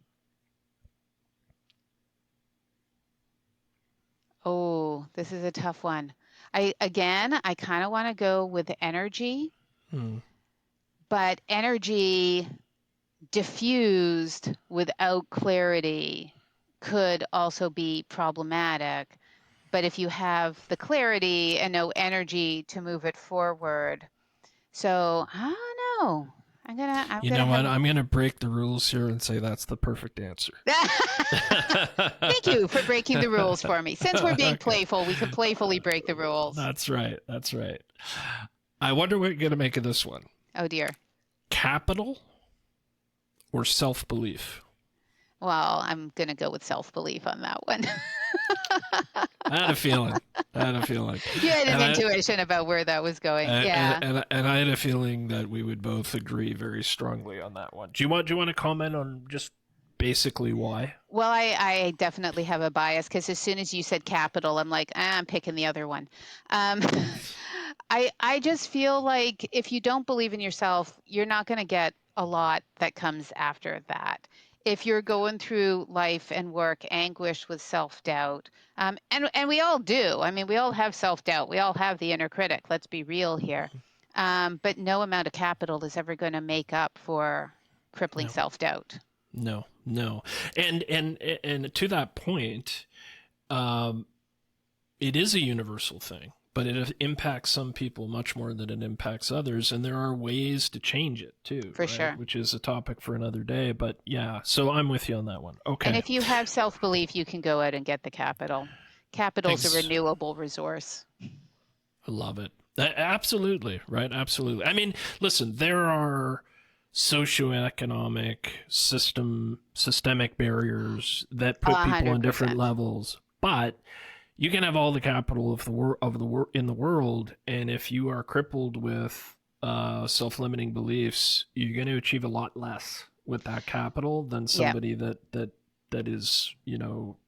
Oh, this is a tough one. I kind of want to go with energy, Hmm. but energy diffused without clarity could also be problematic. But if you have the clarity and no energy to move it forward, so I don't know. I'm You gonna know what? have. I'm going to break the rules here and say that's the perfect answer. Thank you for breaking the rules for me. Since we're being Okay. playful, we can playfully break the rules. That's right. That's right. I wonder what you're going to make of this one. Oh dear. Capital or self belief? Well, I'm gonna go with self-belief on that one. I had a feeling. I had a feeling. You had an And I, intuition about where that was going. Yeah. and I had a feeling that we would both agree very strongly on that one. Do you want to comment on just basically why? Well, I definitely have a bias because as soon as you said capital, I'm like, I'm picking the other one. Um, I just feel like if you don't believe in yourself, you're not going to get a lot that comes after that. If you're going through life and work anguished with self-doubt, and we all do. I mean, we all have self-doubt. We all have the inner critic. Let's be real here. But no amount of capital is ever going to make up for crippling No, self-doubt. no, no. And to that point, um, it is a universal thing, but it impacts some people much more than it impacts others, and there are ways to change it too, For right? sure. Which is a topic for another day. But yeah, so I'm with you on that one. And Okay. if you have self-belief, you can go out and get the capital. Capital's a Ex- renewable resource. I love it. Absolutely, right? Absolutely. I mean, listen, there are socioeconomic systemic barriers that put people on different 100%. levels, but you can have all the capital in the world, and if you are crippled with self-limiting beliefs, you're going to achieve a lot less with that capital than Yep. somebody that is,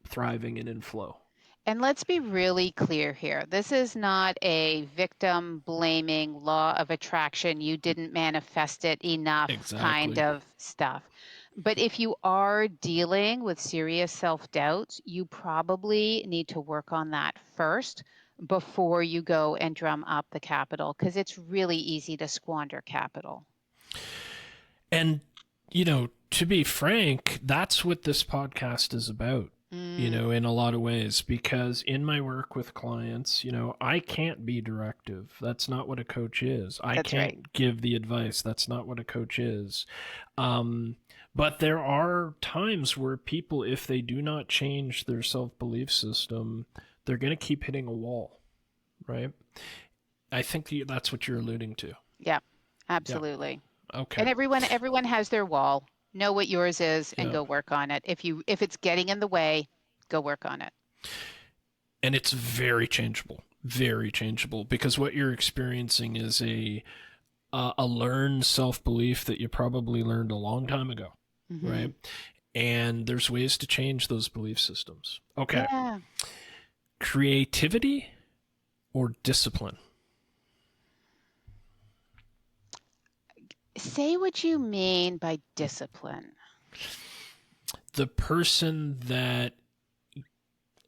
thriving and in flow. And let's be really clear here. This is not a victim blaming law of attraction. You didn't manifest it enough kind Exactly. of stuff. But if you are dealing with serious self doubts, you probably need to work on that first before you go and drum up the capital because it's really easy to squander capital. And, to be frank, that's what this podcast is about, Mm, in a lot of ways, because in my work with clients, I can't be directive. That's not what a coach is. I that's right. can't give the advice. That's not what a coach is. Um, but there are times where people, if they do not change their self belief system, they're going to keep hitting a wall, right? I think that's what you're alluding to. Yeah, Yeah. absolutely. Okay. And everyone has their wall. Know what yours is and Yeah. go work on it. If it's getting in the way, go work on it. And it's very changeable, because what you're experiencing is a learned self-belief that you probably learned a long time ago, Hmm. right? And there's ways to change those belief systems. Okay. Yeah. Creativity or discipline? Say what you mean by discipline. The person that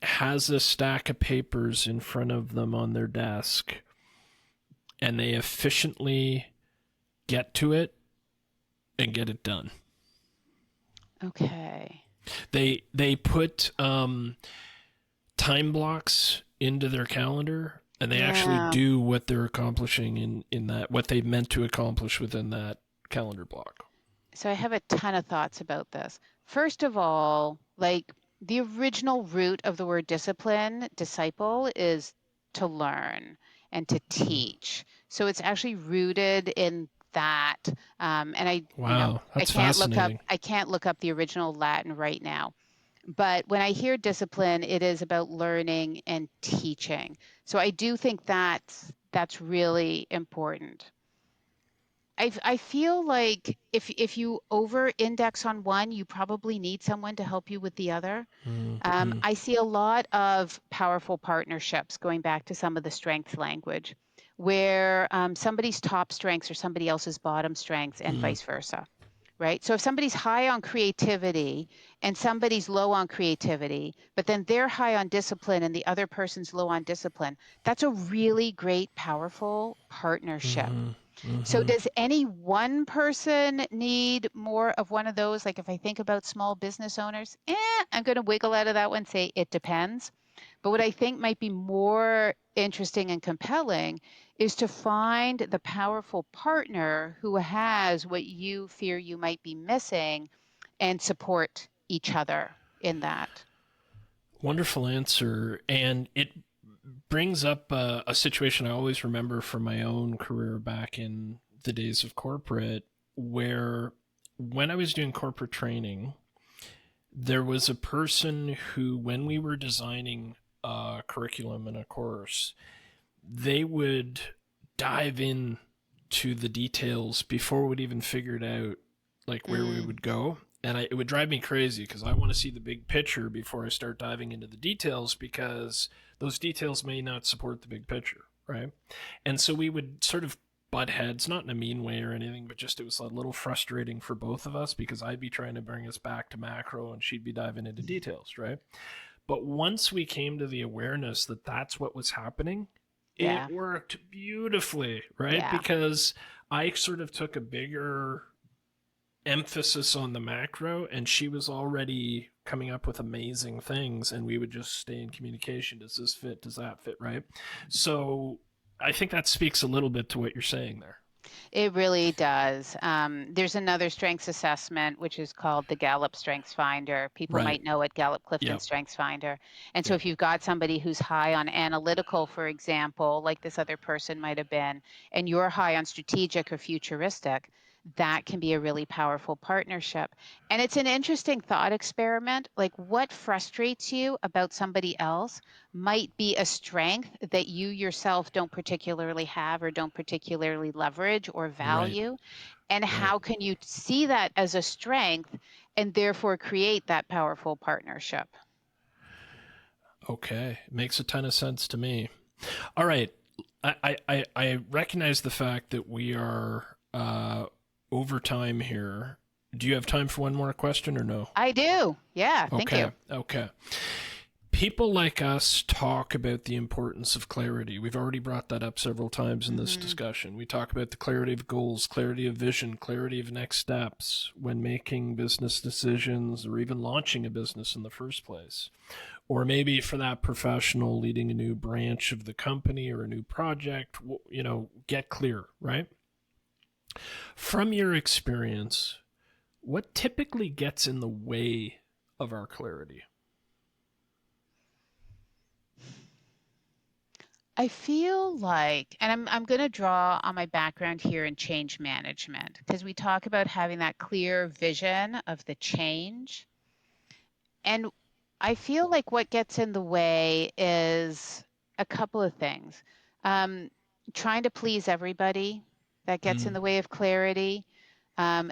has a stack of papers in front of them on their desk and they efficiently get to it and get it done. Okay. They put time blocks into their calendar, and they actually Yeah. do what they're accomplishing in that, what they meant to accomplish within that calendar block. So I have a ton of thoughts about this. First of all, like the original root of the word discipline, disciple, is to learn and to Mm. teach. So it's actually rooted in that. And Wow, that's fascinating. I can't look up the original Latin right now. But when I hear discipline, it is about learning and teaching. So I do think that's really important. I feel like if you over index on one, you probably need someone to help you with the other. Mm-hmm. I see a lot of powerful partnerships going back to some of the strength language, where somebody's top strengths are somebody else's bottom strengths and Mm-hmm. vice versa, right? So if somebody's high on creativity and somebody's low on creativity, but then they're high on discipline and the other person's low on discipline, that's a really great, powerful partnership. Mm-hmm. So Mm-hmm. does any one person need more of one of those? Like if I think about small business owners, I'm going to wiggle out of that one, say it depends. But what I think might be more interesting and compelling is to find the powerful partner who has what you fear you might be missing and support each other in that. Wonderful answer. And it brings up a situation I always remember from my own career back in the days of corporate, where when I was doing corporate training, there was a person who, when we were designing a curriculum and a course, they would dive in to the details before we'd even figured out like where we Mm, would go. And it would drive me crazy because I want to see the big picture before I start diving into the details, because those details may not support the big picture, right? And so we would sort of butt heads, not in a mean way or anything, but just it was a little frustrating for both of us because I'd be trying to bring us back to macro and she'd be diving into details, right? But once we came to the awareness that that's what was happening, it yeah, worked beautifully, right? yeah. Because I sort of took a bigger emphasis on the macro and she was already coming up with amazing things and we would just stay in communication. Does this fit? Does that fit? Right. So I think that speaks a little bit to what you're saying there. It really does. There's another strengths assessment, which is called the Gallup Strengths Finder. People Right. might know it, Gallup Clifton Yep. Strengths Finder. And so Yep. if you've got somebody who's high on analytical, for example, like this other person might have been, and you're high on strategic or futuristic, that can be a really powerful partnership. And it's an interesting thought experiment. Like what frustrates you about somebody else might be a strength that you yourself don't particularly have or don't particularly leverage or Right. value. And Right. how can you see that as a strength and therefore create that powerful partnership? Okay. Makes a ton of sense to me. All right. I recognize the fact that we are over time here. Do you have time for one more question or no? I do. Yeah. Thank Okay. you. Okay. People like us talk about the importance of clarity. We've already brought that up several times in this Hmm. discussion. We talk about the clarity of goals, clarity of vision, clarity of next steps when making business decisions or even launching a business in the first place. Or maybe for that professional leading a new branch of the company or a new project, get clear, right? From your experience, what typically gets in the way of our clarity? I feel like, and I'm going to draw on my background here in change management because we talk about having that clear vision of the change. And I feel like what gets in the way is a couple of things. Um, Trying to please everybody, that gets in Mm, the way of clarity.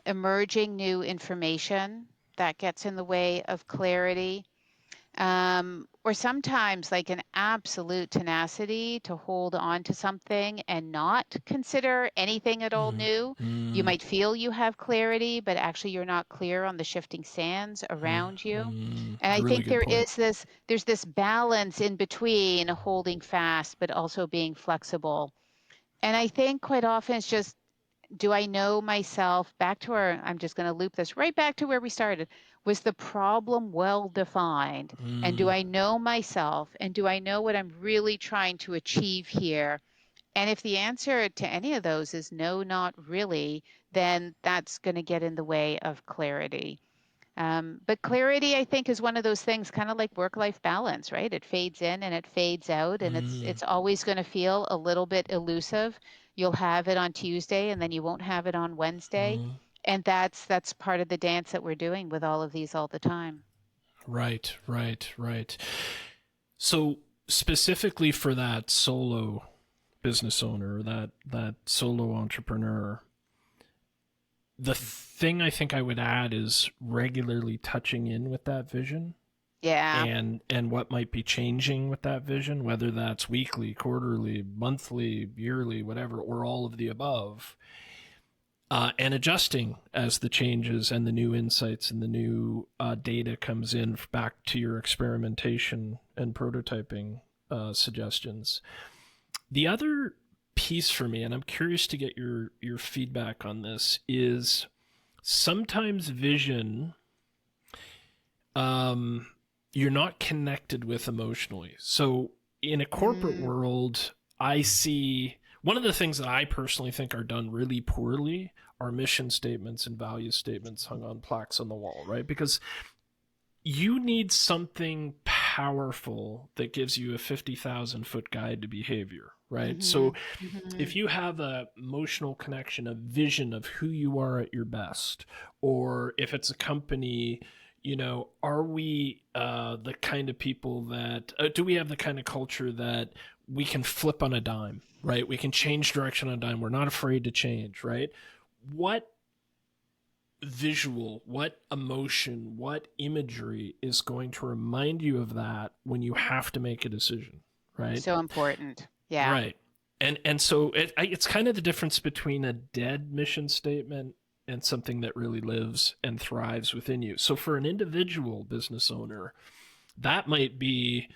Emerging new information, that gets in the way of clarity. Or sometimes like an absolute tenacity to hold on to something and not consider anything at all mm, new. You mm, might feel you have clarity, but actually you're not clear on the shifting sands mm, around you. mm. And I Really think good point. there's this balance in between holding fast, but also being flexible. And I think quite often it's just, do I know myself? Back to our, I'm just going to loop this right back to where we started. Was the problem well defined? And do Mm, I know myself? And do I know what I'm really trying to achieve here? And if the answer to any of those is no, not really, then that's going to get in the way of clarity. But clarity, I think, is one of those things, kind of like work-life balance, right? It fades in and it fades out, and Mm, it's always going to feel a little bit elusive. You'll have it on Tuesday, and then you won't have it on Wednesday, mm. and that's part of the dance that we're doing with all of these all the time. Right, right, right. So specifically for that solo business owner, that solo entrepreneur, the thing I think I would add is regularly touching in with that vision Yeah. and what might be changing with that vision, whether that's weekly, quarterly, monthly, yearly, whatever, or all of the above, and adjusting as the changes and the new insights and the new data comes in back to your experimentation and prototyping suggestions. The other piece for me, and I'm curious to get your feedback on this, is sometimes vision um, you're not connected with emotionally. So in a corporate Mm, world, I see one of the things that I personally think are done really poorly are mission statements and value statements hung on plaques on the wall, right? Because you need something powerful that gives you a 50,000 foot guide to behavior, right? So mhm, if mhm, you have a emotional connection, a vision of who you are at your best, or if it's a company, are we the kind of people that do we have the kind of culture that we can flip on a dime, right? We can change direction on a dime. We're not afraid to change, right? What visual, what emotion, what imagery is going to remind you of that when you have to make a decision, right? so important. Yeah. Right. And so it's kind of the difference between a dead mission statement and something that really lives and thrives within you. So for an individual business owner, that might be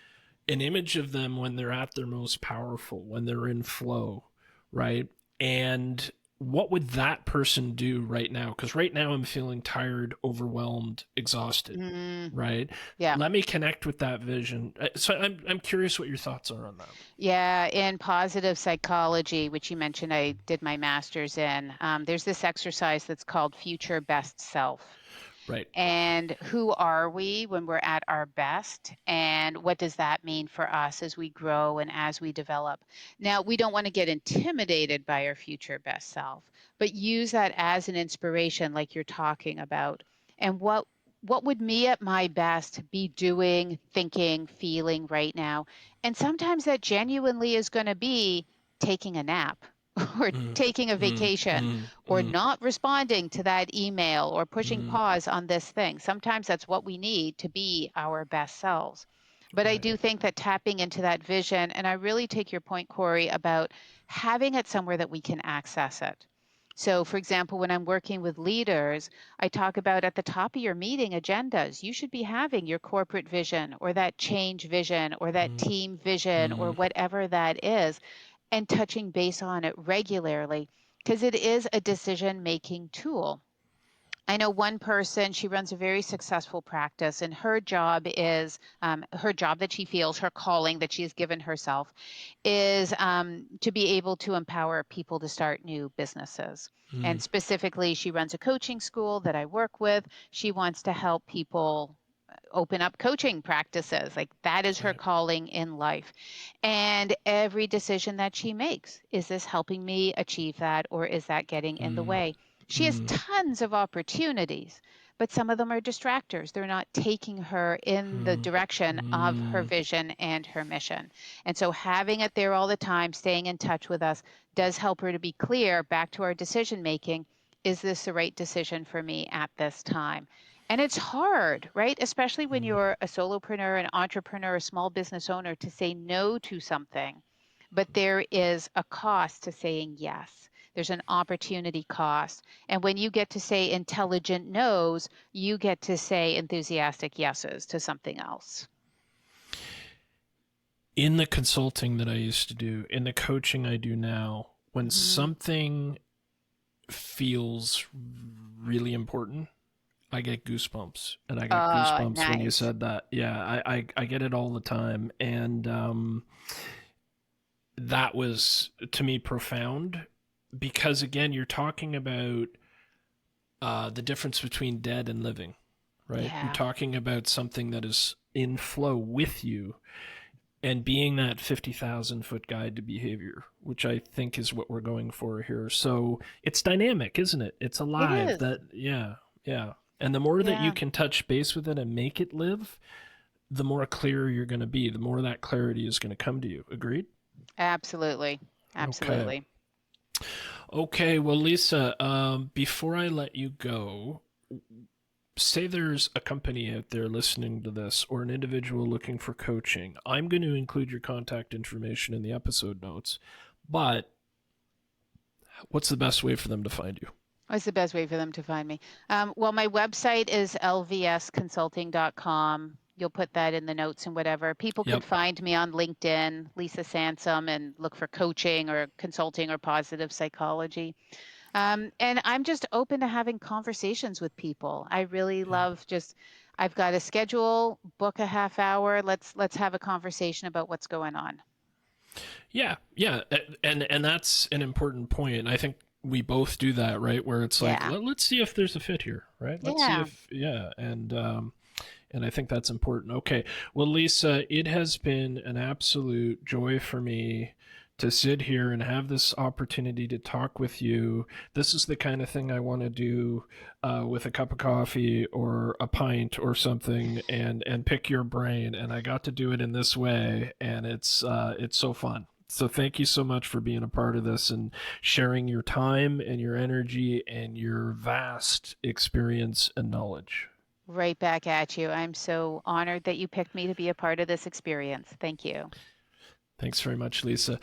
an image of them when they're at their most powerful, when they're in flow, right? And what would that person do right now? Because right now I'm feeling tired, overwhelmed, exhausted, Mm, right? yeah. Let me connect with that vision. So I'm curious what your thoughts are on that. Yeah, in positive psychology, which you mentioned I did my master's in, there's this exercise that's called future best self. Right. And who are we when we're at our best? And what does that mean for us as we grow and as we develop? Now, we don't want to get intimidated by our future best self, but use that as an inspiration, like you're talking about. And what would me at my best be doing, thinking, feeling right now? And sometimes that genuinely is going to be taking a nap or Mm, taking a mm, vacation mm, or mm, not responding to that email or pushing mm. pause on this thing. Sometimes that's what we need to be our best selves. But I Right. do think that tapping into that vision, and I really take your point, Corey, about having it somewhere that we can access it. So, for example, when I'm working with leaders, I talk about at the top of your meeting agendas, you should be having your corporate vision or that change vision or that Mm, team vision or mm, whatever that is, and touching base on it regularly because it is a decision making tool. I know one person, she runs a very successful practice, and her job is her job that she feels, her calling that she has given herself, is to be able to empower people to start new businesses. mm. And specifically, she runs a coaching school that I work with. She wants to help people open up coaching practices. Like that is her Right. calling in life. And every decision that she makes, is this helping me achieve that or is that getting in the Mm, way? She has mm, tons of opportunities, but some of them are distractors. They're not taking her in the mm, direction of her mm. vision and her mission. And so having it there all the time, staying in touch with us, does help her to be clear back to our decision making. Is this the right decision for me at this time? And it's hard, right? Especially when Mm. you're a solopreneur, an entrepreneur, a small business owner to say no to something. But there is a cost to saying yes. There's an opportunity cost. And when you get to say intelligent no's, you get to say enthusiastic yeses to something else. In the consulting that I used to do, in the coaching I do now, when Hmm. something feels really important, I get goosebumps. And I got goosebumps when you Nice. said that. Yeah, I get it all the time. And that was to me profound because again, you're talking about the difference between dead and living, right? You're Yeah, talking about something that is in flow with you and being that 50,000 foot guide to behavior, which I think is what we're going for here. So it's dynamic, isn't it? It's it alive. is. That, yeah, yeah. And the more that you Yeah, can touch base with it and make it live, the more clear you're going to be, the more that clarity is going to come to you. Agreed? absolutely. Okay. Absolutely. Okay. Well, Lisa, before I let you go, say there's a company out there listening to this or an individual looking for coaching. I'm going to include your contact information in the episode notes, but what's the best way for them to find you? What's the best way for them to find me? Well, my website is lvsconsulting.com. You'll put that in the notes and whatever. People could Yep. find me on LinkedIn, Lisa Sansom, and look for coaching or consulting or positive psychology. And I'm just open to having conversations with people. I really Yeah. love just, I've got a schedule, book a half hour. Let's have a conversation about what's going on. Yeah. Yeah. And that's an important point. I think we both do that, right? Where it's like, Yeah. let's see if there's a fit here, right? Let's see Yeah. if, yeah. And I think that's important. Okay. Well, Lisa, it has been an absolute joy for me to sit here and have this opportunity to talk with you. This is the kind of thing I want to do with a cup of coffee or a pint or something, and pick your brain. And I got to do it in this way, and it's so fun. So thank you so much for being a part of this and sharing your time and your energy and your vast experience and knowledge. Right back at you. I'm so honored that you picked me to be a part of this experience. Thank you. Thanks very much, Lisa.